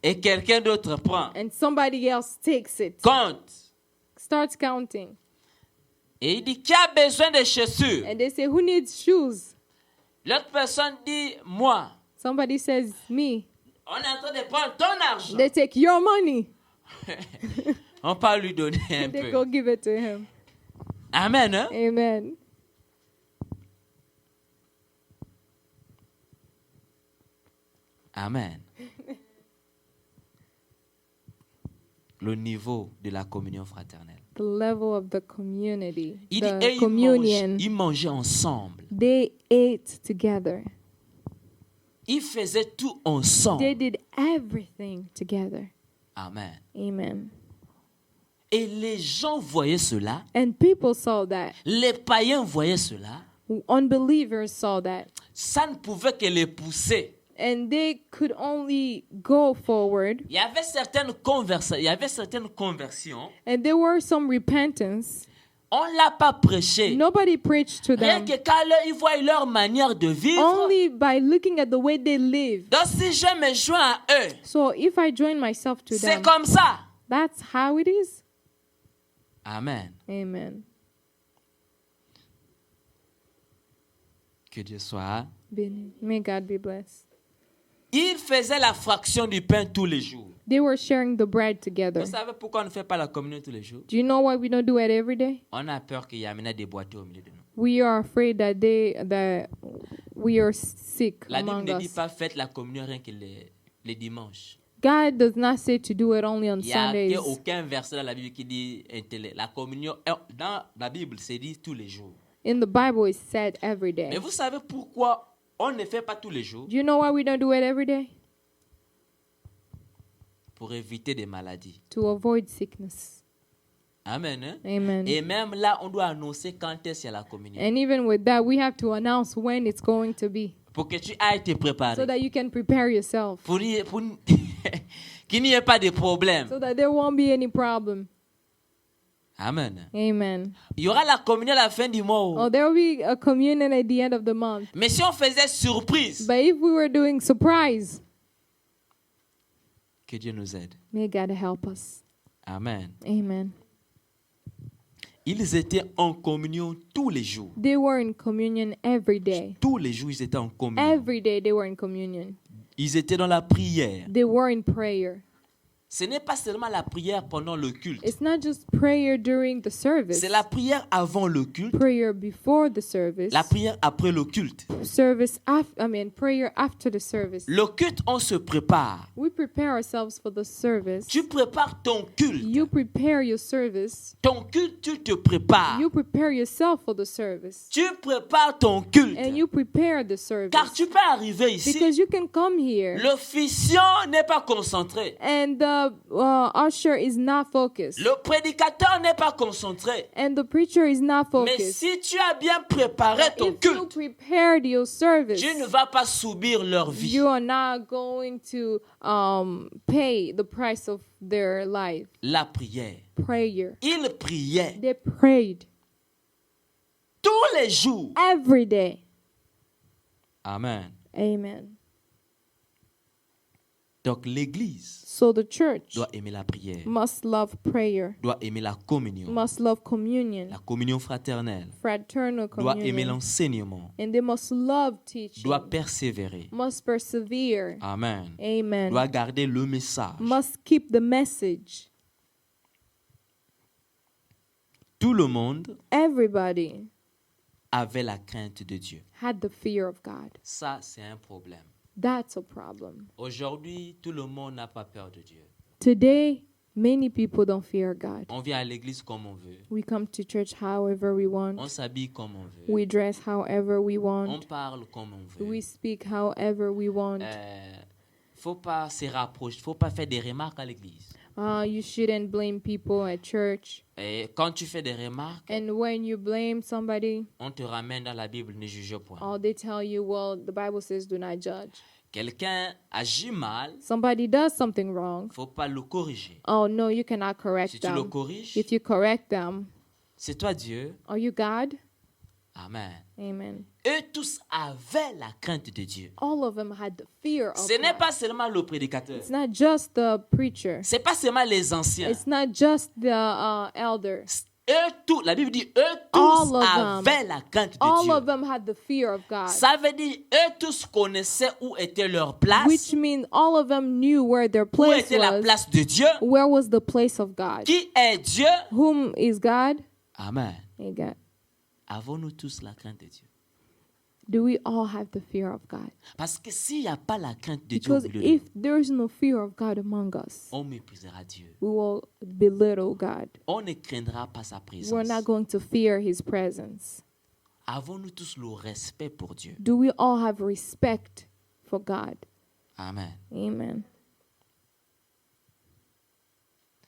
Et quelqu'un d'autre prend. And somebody else takes it. Compte. Starts counting. Et il dit, qui a besoin de chaussures? And they say, who needs shoes? L'autre personne dit, moi. Somebody says, me. On est en train de prendre ton argent. They take your money. On peut lui donner un They peu. go give it to him. Amen. Hein? Amen. Amen. Le niveau de la communion fraternelle. The level of the community. Il dit, The et communion. ils mangeaient ensemble. They ate together. Ils faisaient tout ensemble. They did everything together. Amen. Amen. Et les gens voyaient cela. And people saw that. Les païens voyaient cela. Unbelievers saw that. Ça ne pouvait que les pousser. And they could only go forward. Il y avait certaines conversions. And there were some repentance. On ne l'a pas prêché. Nobody preached to Rien them. que quand ils voient leur manière de vivre. Only by looking at the way they live. Donc si je me joins à eux, So if I join myself to c'est them, comme ça. that's how it is. Amen. Amen. Que Dieu soit. May God be blessed. Ils faisaient la fraction du pain tous les jours. They were sharing the bread together. Vous savez pourquoi on ne fait pas la communion tous les jours? Do you know why we don't do it every day? On a peur qu'il y ait des boiteux au milieu de nous. We are afraid that we are sick La Bible among ne dit us. pas faites la communion rien que les dimanches. God does not say to do it only on Il n'y a Sundays. aucun verset dans la Bible qui dit la communion. Dans la Bible, c'est dit tous les jours. In the Bible, it's said every Mais day. vous savez pourquoi on ne fait pas tous les jours? Do you know why we don't do it every day? Pour éviter des maladies. To avoid sickness. Amen. Hein? Amen. Et même là, on doit annoncer quand est-ce qu'il y a la communion. And even with that, we have to announce when it's going to be Pour que tu ailles te préparer. so that you can prepare yourself. Pour qu'il n'y ait pas de problème. so that there won't be any problem. Amen. Amen. Il y aura la communion à la fin du mois. Oh, there will be a communion at the end of the month. Mais si on faisait surprise, But if we were doing surprise, que Dieu nous aide. may God help us. Amen. Amen. Ils étaient en communion tous les jours. They were in communion every day. Tous les jours, ils étaient en communion. Every day they were in communion. Ils étaient dans la prière. They were in prayer. Ce n'est pas seulement la prière pendant le culte. It's not just prayer during the service. C'est la prière avant le culte, Prayer before the service. la prière après le culte. Prayer after the service. Le culte, on se prépare. We prepare ourselves for the service. Tu prépares ton culte. You prepare your service. Ton culte, tu te prépares. You prepare yourself for the service. Tu prépares ton culte. And you prepare the service. Car tu peux arriver ici. Because you can come here. L'officiant n'est pas concentré. And the usher is not focused. Le prédicateur n'est pas concentré. And the preacher is not Mais focused. si tu as bien préparé ton If you culte, prepared your service, tu ne vas pas subir leur vie. you are not going to pay the price of their life. La prière. Prayer. Ils priaient They prayed tous les jours. every day. Amen. Amen. Donc l'église So the church doit aimer la prière, must love prayer, doit aimer la communion, must love communion, la communion fraternelle, fraternal doit aimer communion, l'enseignement, and they must love teaching, doit persévérer. must persevere. Amen. Amen. Doit garder le message. Must keep the message. Tout le monde Everybody avait la crainte de Dieu. had the fear of God. Ça, c'est un problème. That's a problem. Aujourd'hui, tout le monde n'a pas peur de Dieu. Today, many people don't fear God. On vient à l'église comme on veut. We come to church however we On want. s'habille comme on veut. We dress however we On want. parle comme on veut. We speak however we want. Faut pas se rapprocher, faut pas faire des remarques à l'église. You shouldn't blame people at church. Et quand tu fais des remarques, And when you blame somebody, on te ramène dans la Bible, ne juge point. they tell you, well, the Bible says do not judge. Quelqu'un agit mal, Somebody does something wrong. faut pas le corriger. Oh, no, you cannot Si correct tu le them. corriges, If you correct them, c'est toi Dieu. are you God? Amen. Amen. Eux tous avaient la crainte de Dieu. All of them had the fear of Ce n'est God. pas seulement le prédicateur. It's not just the preacher. C'est pas seulement les anciens. It's not just the elders. Eux tous, la Bible dit, eux All tous of them. avaient la crainte de All Dieu. of them had the fear of God. Ça veut dire, eux tous connaissaient où était leur place, Which means all of them knew where their où place était la was. place de Dieu, Where was the place of God? qui est Dieu. Whom is God? Amen. Hey, God. Avons-nous tous la crainte de Dieu? Do we all have the fear of God? Parce que s'il n'y a pas la crainte de Dieu, au Because milieu de if nous, there is no fear of God among us, on méprisera Dieu. we will belittle God. On ne craindra pas sa We're présence. not going to fear His presence. Avons-nous tous le respect pour Dieu? Do we all have respect for God? Amen. Amen.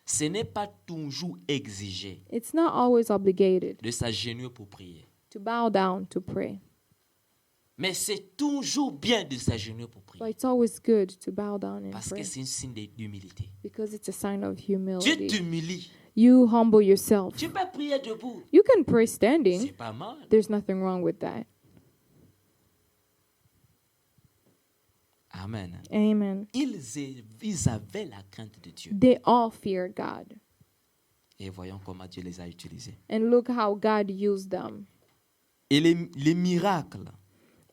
Ce n'est pas toujours exigé It's not always obligated de s'agenouiller pour prier. to bow down to pray, Mais c'est toujours bien de s'agenouiller pour but prier. it's always good to bow down and Parce que pray c'est un signe d'humilité. because it's a sign of Tu humility. t'humilies. You humble yourself. Tu peux prier debout. You can pray C'est standing. pas mal. There's nothing wrong with that. Amen. Amen. Ils avaient la crainte de Dieu. They all fear God. Et voyons comment Dieu les a utilisés. And look how God used them. Et les miracles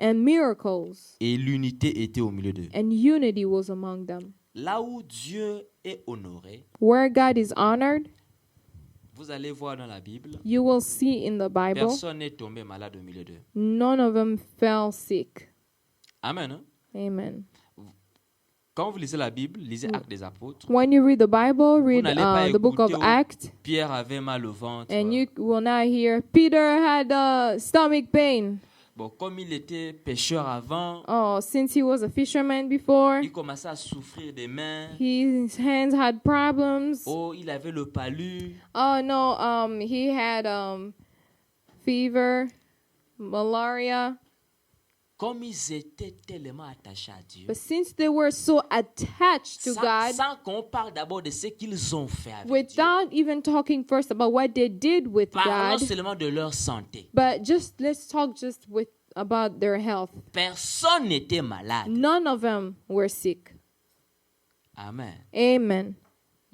And miracles et l'unité étaient au milieu d'eux. and unity was among them. Là où Dieu est honoré, Where God is honored, vous allez voir dans la Bible, you will see in the Bible, personne n'est tombé malade au milieu d'eux. none of them fell sick. Amen. Hein? Amen. Quand vous lisez la Bible, lisez Actes des Apôtres. When you read the Bible, read n'allez pas the book of écouter où Acts, Pierre avait mal au ventre. and you will not hear Peter had stomach pain. Bon, comme il était pêcheur avant, Oh, since he was a fisherman before, il commençait à souffrir des mains. his hands had problems. Oh, il avait le palu. Oh no, he had fever, malaria. comme ils étaient tellement attachés à Dieu, But since they were so attached to sans, God, sans qu'on parle d'abord de ce qu'ils ont fait avec Dieu, without even talking first about what they did with parlons God, seulement de leur santé. but just let's talk just about their health. Personne n'était malade. None of them were sick. Amen. Amen.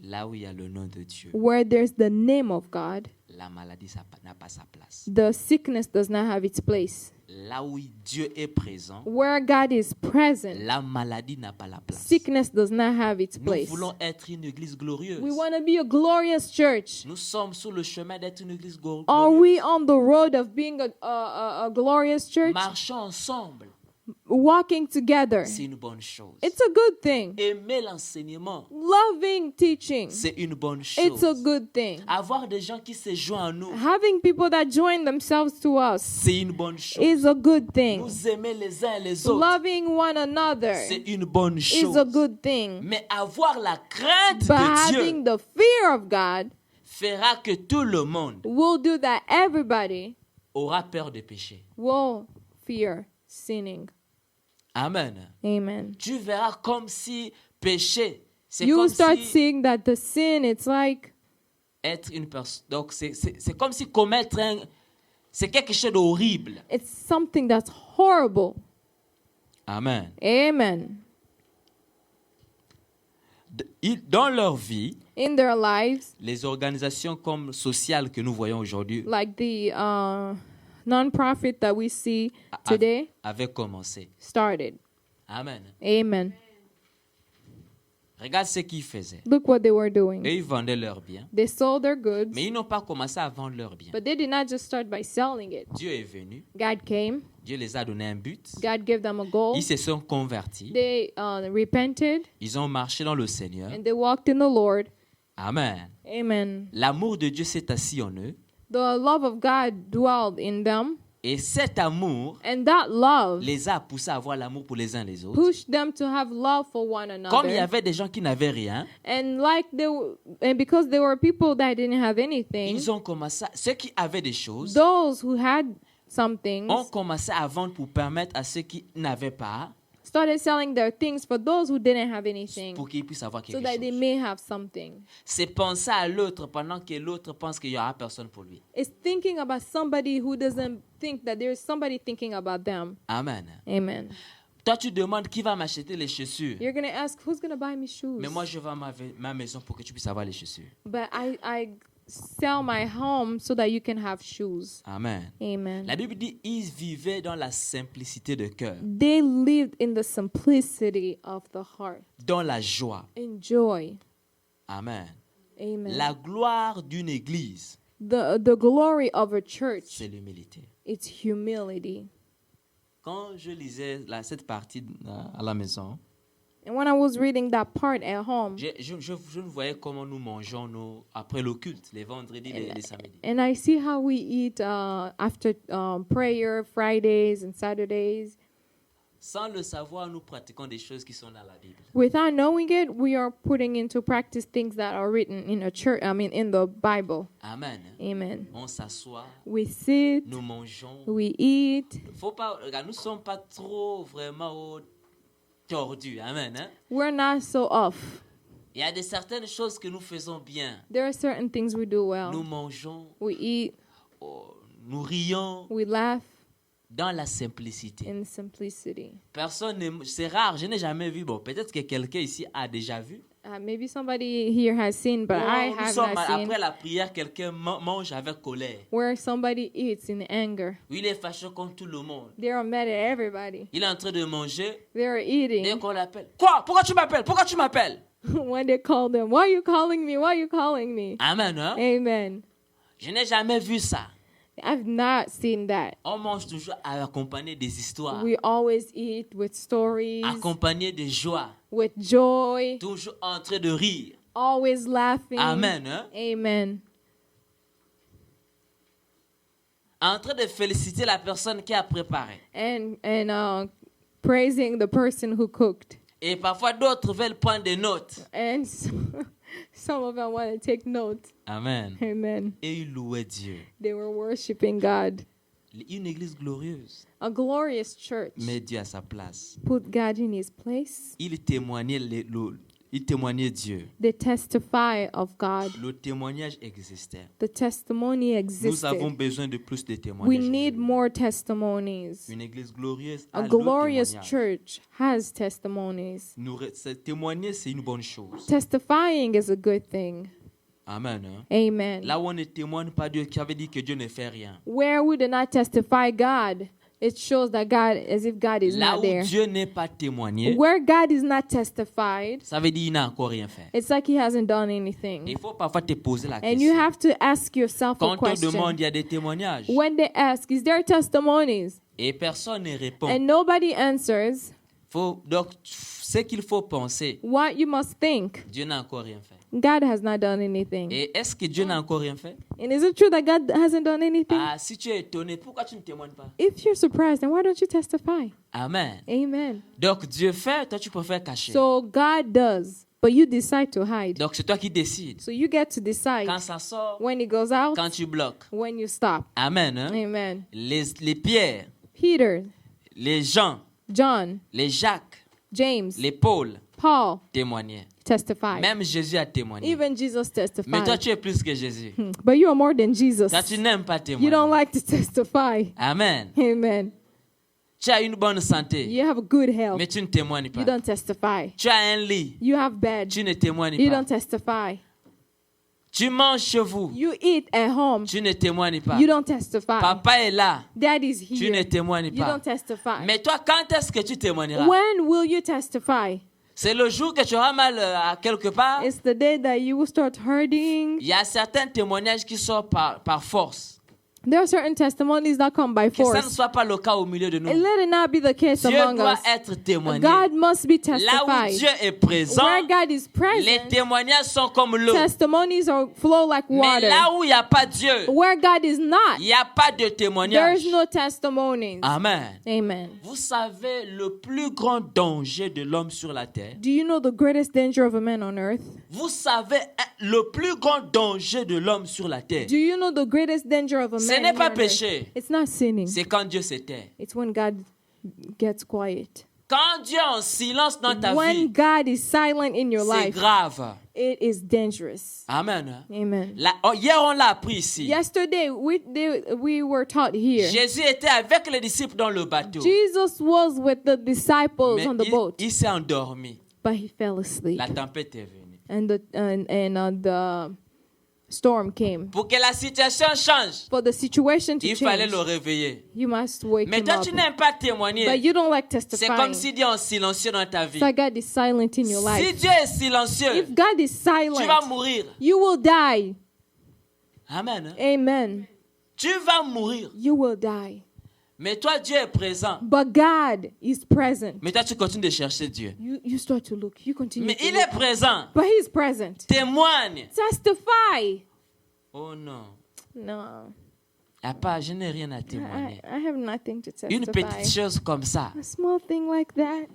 Là où il y a le nom de Dieu, Where there's the name of God, la maladie n'a pas sa place. the sickness does not have its place. Là où Dieu est présent, Where God is present, la maladie n'a pas la place. sickness does not have its Nous place. voulons être une église glorieuse. We want to be a glorious church. Nous sommes sur le chemin d'être une église Are glorieuse. we on the road of being a glorious church? Marchons ensemble, Walking together. c'est une bonne chose. It's a good thing. Aimer l'enseignement, Loving teaching. c'est une bonne It's a chose. good thing. Avoir des gens qui se joignent à nous, Having people that join themselves to us c'est une bonne chose. is a good thing. Nous aimer les uns et les autres, Loving one another c'est une bonne is chose. a good thing. Mais avoir la crainte But de Dieu having the fear of God fera que tout le monde will do that everybody aura peur de pécher. will fear sinning. Amen. Amen. Tu verras comme si pécher, c'est You comme will start si seeing that the sin, it's like être une personne. Donc c'est comme si commettre c'est quelque chose d'horrible. it's something that's horrible. Amen. Amen. Dans leur vie, In their lives, les organisations comme sociales que nous voyons aujourd'hui like the non-profit that we see today avaient commencé. started. Amen. Amen. Regarde ce qu'ils faisaient. Look what they were doing. Eux, ils vendaient leurs biens. They sold their goods, Mais ils n'ont pas commencé à vendre leurs biens. but they did not just start by selling it. Dieu est venu. God came. Dieu les a donné un but. God gave them a goal. Ils se sont convertis. They repented Ils ont marché dans le Seigneur. and they walked in the Lord. Amen. Amen. L'amour de Dieu s'est assis en eux. The love of God dwelled in them, Et cet amour and that love les a poussés à avoir l'amour pour les uns les autres. pushed them to have love for one Comme il y another. avait des gens qui n'avaient rien, And because there were people that didn't have anything, ils ont commencé, ceux qui avaient des choses, those who had some things ont commencé à vendre pour permettre à ceux qui n'avaient pas, started selling their things for those who didn't have anything, pour qu'ils puissent avoir so quelque that they chose. may have something. C'est penser à l'autre pendant que l'autre pense qu'il n'y aura personne pour lui. It's thinking about somebody who doesn't think that there's somebody thinking about them. Amen. Amen. Toi, tu demandes qui va m'acheter les chaussures. You're going to ask, who's going to buy me shoes? Mais moi, je vends ma maison pour que tu puisses avoir les chaussures. But I sell my home so that you can have shoes. Amen. Amen. La Bible dit ils vivaient dans la simplicité de cœur, They lived in the simplicity of the heart, dans la joie. in joy. Amen. Amen. La gloire d'une église, The glory of a church, c'est l'humilité. it's humility. Quand je lisais cette partie à la maison, And when I was reading that part at home, je voyais comment nous mangeons après le culte, les vendredis, les samedis. and I see how we eat after prayer, Fridays and Saturdays. Sans le savoir, nous pratiquons des choses qui sont dans la Bible. Without knowing it, we are putting into practice things that are written in a church. In the Bible. Amen. Amen. On s'assoit, We sit, nous mangeons. we eat. Faut pas, regarde, nous ne sommes pas trop vraiment tordus. Amen. Hein? We're not so off. Il y a certaines choses que nous faisons bien. There are certain things we do Nous well. mangeons, We eat, nous rions we laugh dans la simplicité. in simplicity. C'est rare, je n'ai jamais vu. Bon, peut-être que quelqu'un ici a déjà vu. Maybe somebody here has seen, but I Nous have sommes not seen. après la prière, quelqu'un mange avec colère. Where somebody eats in anger. Oui, il est fâché contre tout le monde. They are mad at everybody. Il est en train de manger. They are Dès eating. qu'on l'appelle. Quoi? Pourquoi tu m'appelles? Pourquoi tu m'appelles? When they call them, why are you calling me? Why are you calling me? Amen. Hein? Amen. Je n'ai jamais vu ça. I've not seen that. On mange toujours accompagné des histoires, We always eat with stories, accompagné de joie, with joy, toujours en train de rire. always laughing. Amen. Hein? Amen. En train de féliciter la personne qui a préparé. And praising the person who cooked. Et parfois d'autres veulent prendre des notes. And some of them want to take notes. Amen. Amen. Et ils louaient Dieu. They were worshiping God. Une église glorieuse. A glorious church Met Dieu à sa place. put God in his place. Il témoignait Dieu. They testify of God. Le témoignage existait. The testimony Nous avons existed. besoin de plus de We témoignages. need more testimonies. Une église glorieuse a A le glorious témoignage. church has testimonies. Témoigner, c'est une bonne chose. Testifying is a good thing. Amen. Hein? Amen. Là où on ne témoigne pas Dieu, qui avait dit que Dieu ne fait rien. Where we do not testify God, it shows that God, as if God is Là not où there. Dieu n'est pas témoigné, Where God is not testified, ça veut dire qu'il n'a encore rien fait. it's like he hasn't done anything. Il faut parfois te poser la And you question. have to ask yourself Quand a on te question. demande, il y a des témoignages. When they ask, is there testimonies? Et personne ne répond. And nobody answers, Donc, ce qu'il faut penser, what you must think, Dieu n'a encore rien fait. God has not done anything. Et est-ce que Dieu n'a encore rien fait? And is it true that God hasn't done anything? Ah, si tu es étonné, pourquoi tu ne témoignes pas? If you're surprised, then why don't you testify? Amen. Amen. Donc, Dieu fait, toi tu préfères cacher. So God does, but you decide to hide. Donc, c'est toi qui décides. So you get to decide Quand ça sort, when it goes out, quand tu bloques. when you stop. Amen. Hein? Amen. Les Pierre, Peter, les Jean, John, les Jacques, James, les Paul Paul témoignaient. testified. Même Jésus a témoigné. Even Jesus Mais toi, testified. tu es plus que Jésus. But you are more than Jesus. Toi, tu n'aimes pas You témoigner. don't like to testify. Amen. Amen. Tu as une bonne santé, You have good health. mais tu ne témoignes pas. You don't testify. Tu as un lit, You have bed. tu ne témoignes You pas. don't testify. Tu manges chez vous, You eat at home. tu ne témoignes pas. You don't testify. Papa est là, Dad is tu ne here. témoignes You pas. don't testify. Mais toi, quand est-ce que tu témoigneras? When will you testify? C'est le jour que tu auras mal à quelque part. It's the day that you will start hurting. Il y a certains témoignages qui sortent par force. There are certain testimonies that come by Que ça ne force. soit pas le cas au milieu de nous. And let it not be the case Dieu among doit us. être témoigné. God must be Là où testified. Dieu est présent, Where God is les present, témoignages sont comme l'eau. testimonies flow like Mais water. là où il n'y a pas Dieu, Where God is not, il n'y a pas de there témoignage. is no testimonies. Amen. Amen. Vous savez le plus grand danger de l'homme sur la terre? Do you know the greatest danger of a man on earth? Vous savez le plus grand danger de l'homme sur la terre? Do you know the greatest danger of a Ce man n'est pas here on earth? péché. It's not sinning. C'est quand Dieu se tait. It's when God gets quiet. Quand Dieu est en silence dans ta When vie, God is silent in your c'est life, grave. it is dangerous. Amen. Amen. Hier, on l'a appris ici. Yesterday, we were taught here. Jésus était avec les disciples dans le bateau. Jesus was with the disciples Mais on the boat, il s'est endormi. but he fell asleep, La tempête est venue. and the storm came. Pour que la situation change, For the situation to il fallait change, le réveiller. you must wake Mais him toi, up. tu n'aimes pas But témoigner. you don't like C'est testifying. comme si Dieu est en silencieux dans ta vie. So God is silent in your Si life. Dieu est silencieux, If God is tu vas silent, mourir. you will die. Amen. Amen. Tu vas mourir. You will die. Mais toi, Dieu est présent. But God is present. Mais toi, tu continues de chercher Dieu. You start to look. You continue Mais to il look. est présent. But He's present. Témoigne. Testify. Oh non. No. Je n'ai rien à témoigner. I have nothing to Une testify. petite chose comme ça. A small thing like that.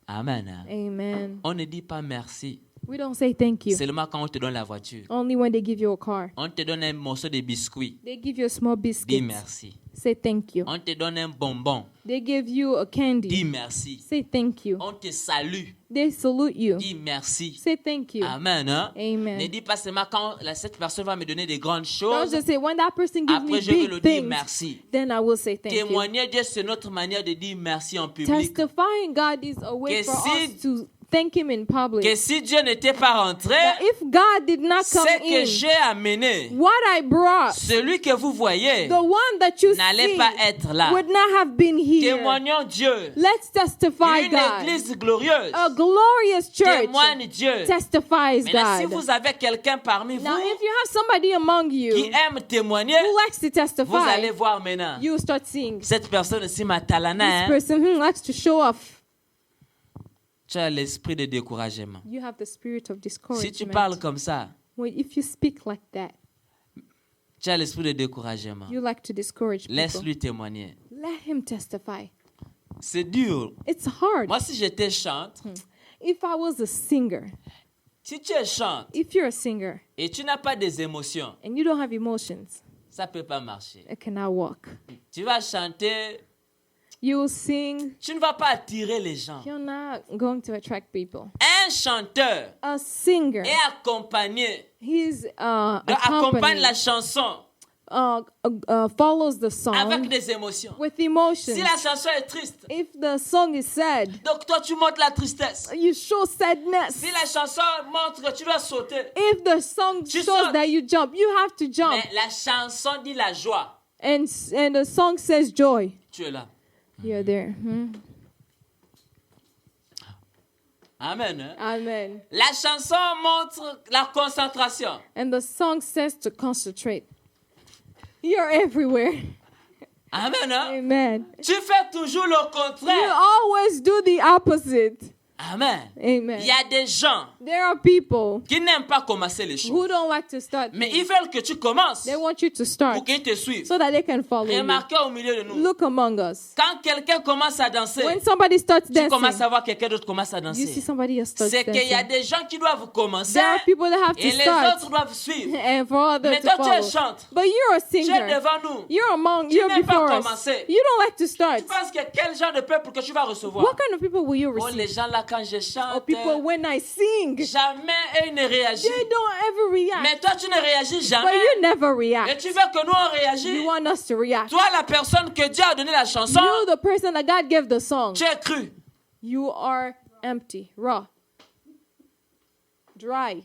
Amen. Amen. On ne dit pas merci. We don't say thank you. Seulement quand on te donne la voiture. Only when they give you a car. On te donne un morceau de biscuit. They give you a small Dis biscuit. merci. Say thank you. On te donne un bonbon. They give you a Dis candy. merci. Say thank you. On te salue. They salute you. Dis merci. Say thank you. Amen. Hein? Amen. Ne dis pas seulement quand cette personne va me donner des grandes Don't choses. just say, when that person gives Après, me je vais le big dire things, merci. then I will say thank you. Témoigner Dieu, c'est notre manière de dire merci en public. Testifying God is a way Que for si- us to thank Him in public. Que si Dieu n'était pas rentré, That if God did not come ce que in, j'ai amené, what I brought, celui que vous voyez, the one that you n'allait see, pas être là. would not have been here. Témoignons Dieu. Let's testify Une God. église glorieuse A glorious church témoigne Dieu. testifies Maintenant, si God. vous avez quelqu'un parmi Now, vous if you have somebody among qui you aime témoigner, who likes to vous allez testify, voir maintenant. you start seeing Cette personne ici, Matalana, this hein, person who likes to show off. tu as l'esprit de découragement. You have the spirit of Si tu parles discouragement. comme ça, If you speak like that, tu as l'esprit de découragement. you like to discourage people. Laisse-lui témoigner. Let him testify. C'est dur. It's hard. Moi, si j'étais chante, If I was a singer, si tu es chante if you're a singer et tu n'as pas des émotions, and you don't have emotions, ça ne peut pas marcher. it cannot work. Tu vas chanter, You sing, tu ne vas pas attirer les gens. you're not going to attract people. Un chanteur A singer, est accompagné, he's accompagne la accompanied, chanson follows the avec song des émotions. with emotions. Si la chanson est triste, If the song is sad, donc toi tu montres la tristesse. you show sadness. Si la chanson montre que tu dois sauter, If the song Tu shows sautes. that you jump, you have to jump. mais la chanson dit la joie, And the song says joy. tu es là. You're there. Amen. Hein? Amen. La chanson montre la concentration. And the song says to concentrate. You're everywhere. Amen. Hein? Amen. Tu fais toujours le You contraire. always do the opposite. Amen. Amen. Il y a des gens There are people qui n'aiment pas commencer les choses. who don't like to start. Mais things. ils veulent que tu commences They want you to pour start qu'ils te suivent. so that they can follow you. Remarquez au milieu de nous. Look among us. Quand quelqu'un commence à danser, When somebody starts tu commences dancing, à voir quelqu'un d'autre commence à you see danser. somebody else starts C'est qu'il y a dancing. des gens qui doivent commencer There are people that have et to les start autres doivent suivre. and for others Mais to toi, tu es follow. chante. But you're a Tu es singer. devant nous. You're you're n'aimes pas before us. commencer. You don't like to start. Tu penses que quel genre de peuple que tu vas recevoir? What kind of people will you Oh, les receive? gens là, quand je Or chante, people when I sing, jamais eux ne réagissent. they don't ever react. Mais toi, tu ne réagis But jamais. you never Et react. tu veux que nous, on réagisse. You want us to react. Toi, la personne que Dieu a donné la chanson, You, the person that God gave the song, tu es cru. you are empty, raw, dry,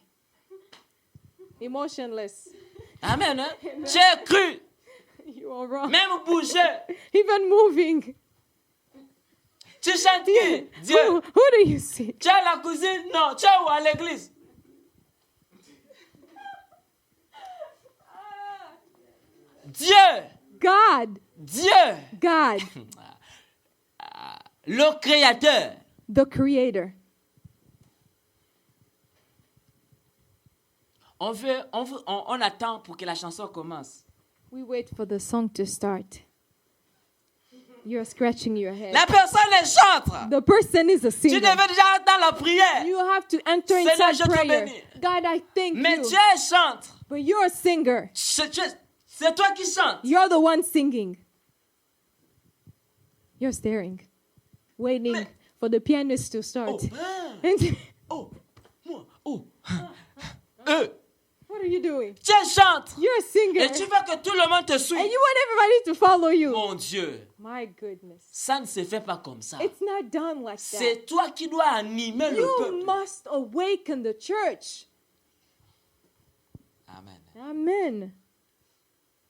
emotionless. Amen. Hein? Tu es cru. You are raw. Même bouger. Even moving. Tu chantes qui? Dieu. Who do you see? Tu es à la cuisine? Non. Tu es où? À l'église? Dieu. God. Dieu. God, Le créateur. the creator. On attend pour que la chanson commence. We wait for the song to start. You're scratching your head. La personne elle chante. The person is a Tu singer. devais déjà être dans la prière. You have to enter Seigneur, je inside te prayer. bénis. God, I thank Mais you. Dieu chante. But you're a singer. C'est toi qui chantes. You're the one singing. You're staring, waiting for the pianist to start. Oh, ah, And oh, moi, oh. Eux, what are you doing? tu chantes. You're a singer. Et tu veux que tout le monde te And suive. you want everybody to follow you. Mon Dieu, My goodness. ça ne se fait pas comme ça. It's not done like that. C'est toi qui dois animer le You peuple. must awaken the church. Amen. Amen.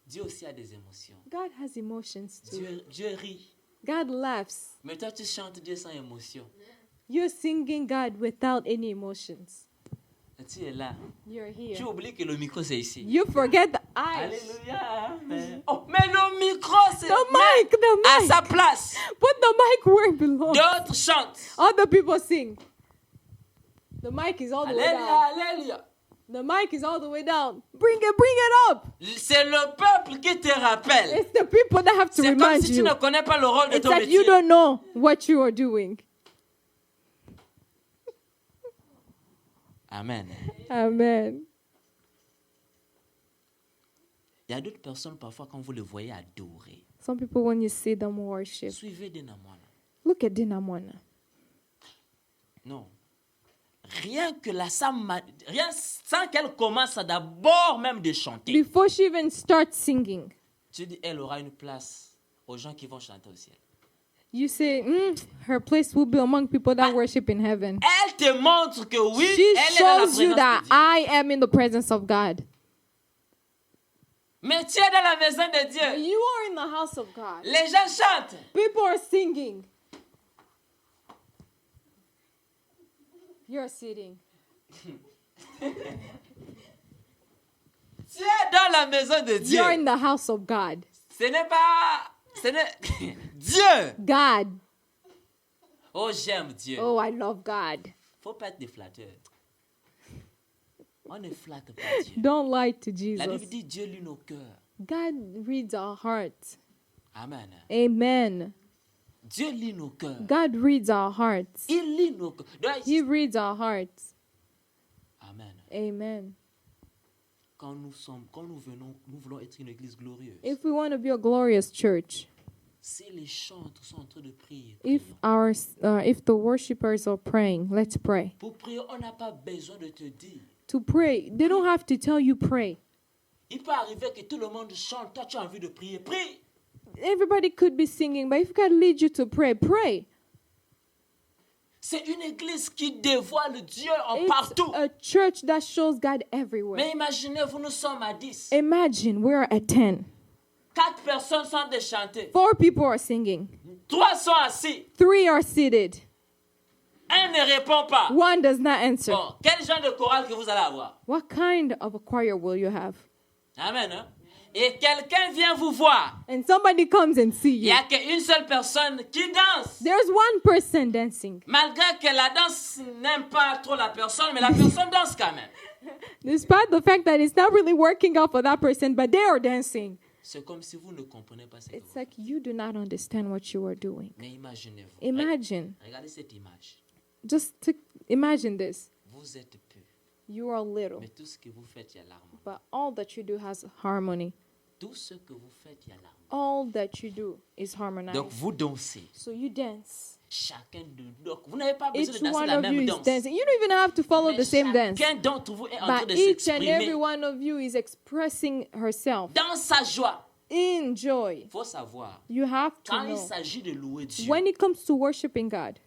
Dieu aussi a des émotions. God has emotions too. Dieu rit. God laughs. Mais toi, tu chantes Dieu sans émotion. You're singing God without any emotions. Et tu es là. You're Tu here. oublies que le micro, c'est ici. You forget the eyes. Alléluia. Amen. Oh, mais le micro, c'est The mic, the à mic. sa place. Put the mic where it belongs. D'autres chantent. Other people sing. The mic is all the way Alléluia, down. alléluia. The mic is all the way down. Bring it up. C'est le peuple qui te rappelle. It's the people that have to C'est comme remind si tu you. ne connais pas le rôle de It's ton that métier. you don't know what you are doing. Amen. Amen. Il y a d'autres personnes, parfois, quand vous les voyez adorer, Some people, when you see them worship, suivez Dinamona. look at Dinamona. Non. Rien que rien sans qu'elle commence d'abord même de chanter. Before she even starts singing, Tu dis, elle aura une place aux gens qui vont chanter au ciel. you say, her place will be among people that worship in heaven. Elle te montre que oui, She elle est dans la shows you présence that de Dieu. I am in the presence of God. Mais tu es dans la maison de Dieu. You are in the house of God. Les gens chantent. People are singing. You're sitting. Tu es dans la maison de Dieu. You're in the house of God. Ce n'est pas... Ce n'est... Dieu. God. Oh, j'aime Dieu. Oh, I love God. Faut pas être des flatteurs. On ne flatte pas Dieu. Don't lie to La Bible Jesus. dit Dieu lit nos cœurs. God reads our hearts. Amen. Amen. Dieu lit nos cœurs. God reads our hearts. Il lit nos cœurs. Donc, He reads our hearts. Amen. Amen. quand nous venons, nous voulons être une église glorieuse. If we want to be a glorious church, Si les chantres sont en train de prier, if the worshipers are praying, let's pray. pour prier, on n'a pas besoin de te dire. To pray, they don't have to tell you pray. Il peut arriver que tout le monde chante, toi tu as envie de prier, prie. Everybody could be singing, but if God leads you to pray, pray. C'est une église qui dévoile Dieu en It's partout. a church that shows God everywhere. Mais imaginez-vous, nous sommes à 10. Imagine we're at 10. 4 personnes sont de chanter. 4 people are singing. 3 sont assis. 3 are seated. Un ne répond pas. 1 does not answer. Bon, quel genre de chorale que vous allez avoir? What kind of a choir will you have? Amen. Hein? Et quelqu'un vient vous voir. And somebody comes and see Il n'y you. a qu'une seule personne qui danse. There's one person dancing. Malgré que la danse n'aime pas trop la personne, mais la personne danse quand même. Despite the fact that it's not really working out for that person, but they are dancing. C'est comme si vous ne comprenez pas ce que It's vous like you do not understand what you are doing. Mais imaginez-vous. Imagine, Regardez cette image. just to imagine this. Vous êtes peu. You are little, Mais tout ce que vous faites, il y a l'harmonie. but all that you do has harmony. Tout ce que vous faites, il y a l'harmonie. All that you do is Donc harmonized. vous dansez. So you dance. Chacun de donc vous n'avez pas besoin Each de danser one la of you même is danse. dancing. You don't even have to follow Mais the same dance. chacun d'entre vous est en train But de each and every s'exprimer one of you is expressing herself dans sa joie. in joy. Il faut savoir, You have to quand il know. s'agit de louer Dieu, When it comes to worshiping God,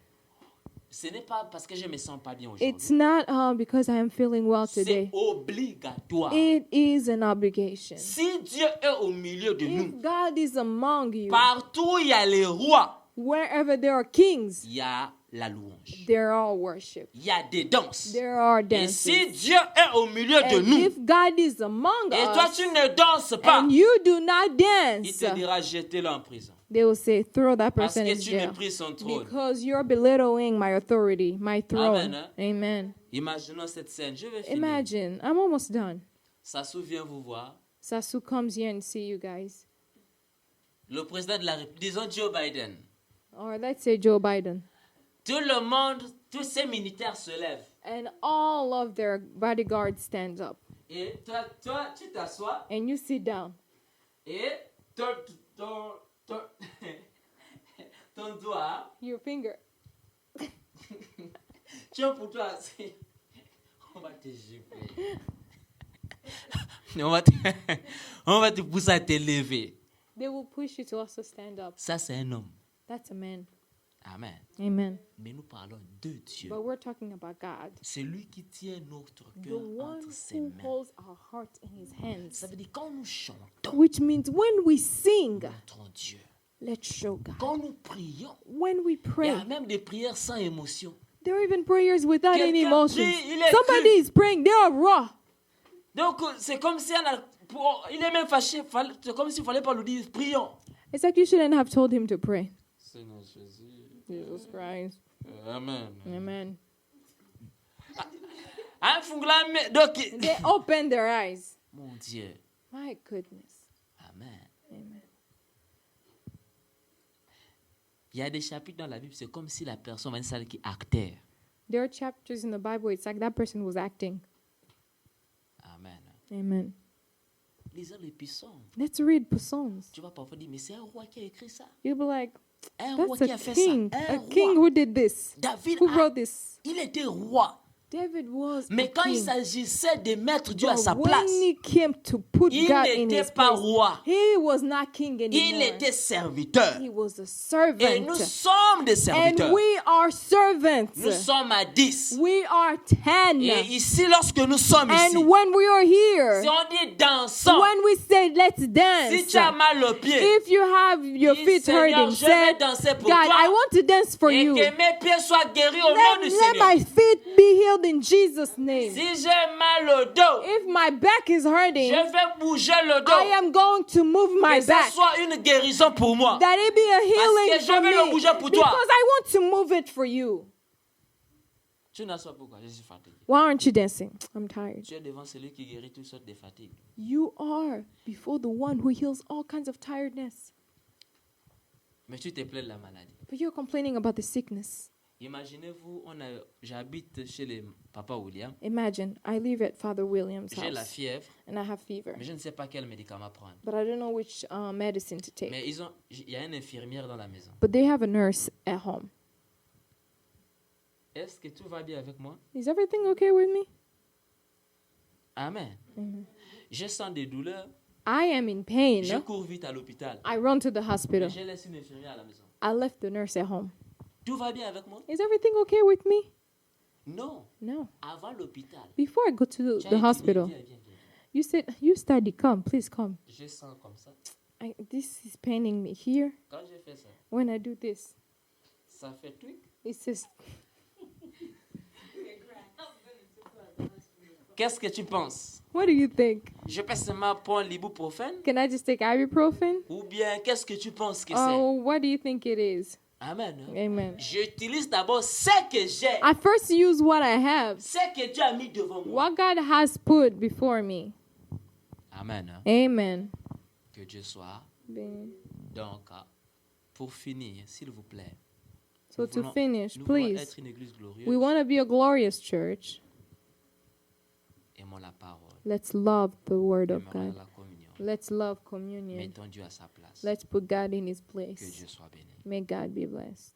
ce n'est pas parce que je me sens pas bien aujourd'hui. it's not because I am feeling well C'est today. obligatoire. It is an obligation. Si Dieu est au milieu de If nous, God is among you, partout où il y a les rois, wherever there are kings, il y a la louange. there are worship. Il y a des danses. There are Et dances. si Dieu est au milieu de And nous, if God is among et toi us, tu ne danses pas, and you do not il dance, te dira jetez-le en prison. they will say, throw that Parce person que in tu jail. méprises son trône. Because you're belittling my authority, my throne. Amen, hein? Amen. Imaginons cette scène. Je vais finir. Imagine, I'm almost done. Sassou vient vous voir. Sasu comes here and see you guys. Le président de la République, disons Joe Biden. Or let's say Joe Biden. Tout le monde, tous ces militaires se lèvent. And all of their bodyguards stand up. Et toi tu t'assois. And you sit down. Et ton doigt, Your finger. tiens pour toi. On va te gifler. On va te pousser à te lever. They will push you to also stand up. Ça, c'est un homme. That's a man. Amen. Amen. Mais nous parlons de Dieu. But we're talking about God. C'est lui qui tient notre The cœur one entre ses who mains. holds our heart in his hands. Ça veut dire quand nous chantons, Which means when we sing, montrons Dieu. let's show God. Quand nous prions, When we il y pray, a même des prières sans émotion. there are even prayers without any Quelqu'un emotions. prie, il est Somebody cru. is praying, they are raw. Donc, c'est comme si il est même fâché. C'est comme s'il ne fallait pas lui dire, prions. It's like you shouldn't have told him to pray. Seigneur Jésus. Jesus Christ. Amen. Amen. Donc, They open their eyes. mon Dieu. My goodness. Amen. Amen. Il y a des chapitres dans la Bible, c'est comme si la personne va celle qui acteur. There are chapters in the Bible, it's like that person was acting. Amen. Amen. Lisons les psaumes. Let's read Psalms. Tu vas parfois dire, mais c'est un roi qui a écrit ça. You'll be like, Un roi that's qui a a fait king. ça. A Un king roi. who did this. David, Who wrote this? il était roi. David was a Mais quand il king. s'agissait de mettre Dieu à But sa when place, he came to put il God in n'était his pas place, roi. he was not king Il anymore. était serviteur. He was a Et servant. nous sommes des serviteurs. And we are servants. Nous sommes à 10. We are 10. Et ici, lorsque nous sommes ici, And when we are here, si on dit dansant, when we say let's si dance, tu as mal aux pieds, if you have your dis, feet Seigneur, hurting, je vais say, danser pour God, toi. I want to dance for Et you. que mes pieds soient guéris au nom du Let Seigneur. my feet be healed in Jesus' name. Si j'ai mal au dos, If my back is hurting, je vais bouger le dos. I am going to move my Que ça back. soit une guérison pour moi. That it be a healing que je for vais le me. bouger pour toi. Because I want to move it for you. Tu n'as pas pourquoi, je suis fatigué. Why aren't you dancing? I'm tired. Tu es devant celui qui guérit toutes sortes de fatigues. You are before the one who heals all kinds of tiredness. Mais tu te plains de la maladie. But you're complaining about the sickness. Imaginez-vous, j'habite chez les Papa William. Imagine, I live at Father William's J'ai la house fièvre, and I have fever, mais je ne sais pas quel médicament prendre. but I don't know which medicine to take. Mais il y a une infirmière dans la maison. But they have a nurse at home. Est-ce que tout va bien avec moi? Is everything okay with me? Amen. Je sens des douleurs. I am in pain. Je cours vite à l'hôpital. I run to the Mais hospital. je laisse une infirmière à la maison. I left the nurse at home. Tout va bien avec moi? Is everything okay with me? Non. No. Avant l'hôpital. Before I go to j'ai the dit, hospital, viens, viens, viens. you said, you study, come, please come. Je sens comme ça. This is paining me here. Quand j'ai fait ça, When I do this, ça fait truc. it says, Qu'est-ce que tu penses? what do you think? Je peux seulement prendre l'ibuprofène? Can I just take ibuprofen? Ou bien, qu'est-ce que tu penses que Oh, what do you think it is? c'est? Amen. Amen. J'utilise d'abord ce que j'ai. I first use what I have, Ce que Dieu a mis devant moi. what God has put before me. Amen. Amen. Que Dieu soit. Amen. Donc, pour finir, s'il vous plaît. So nous to voulons- finish, nous voulons please, être une église glorieuse. we want to be a glorious church. Aimons la parole. Let's love the word of Aimons God. la communion. Let's love communion. Mettons Dieu à sa place. Let's put God in his Que place. Dieu soit béni. May God be blessed.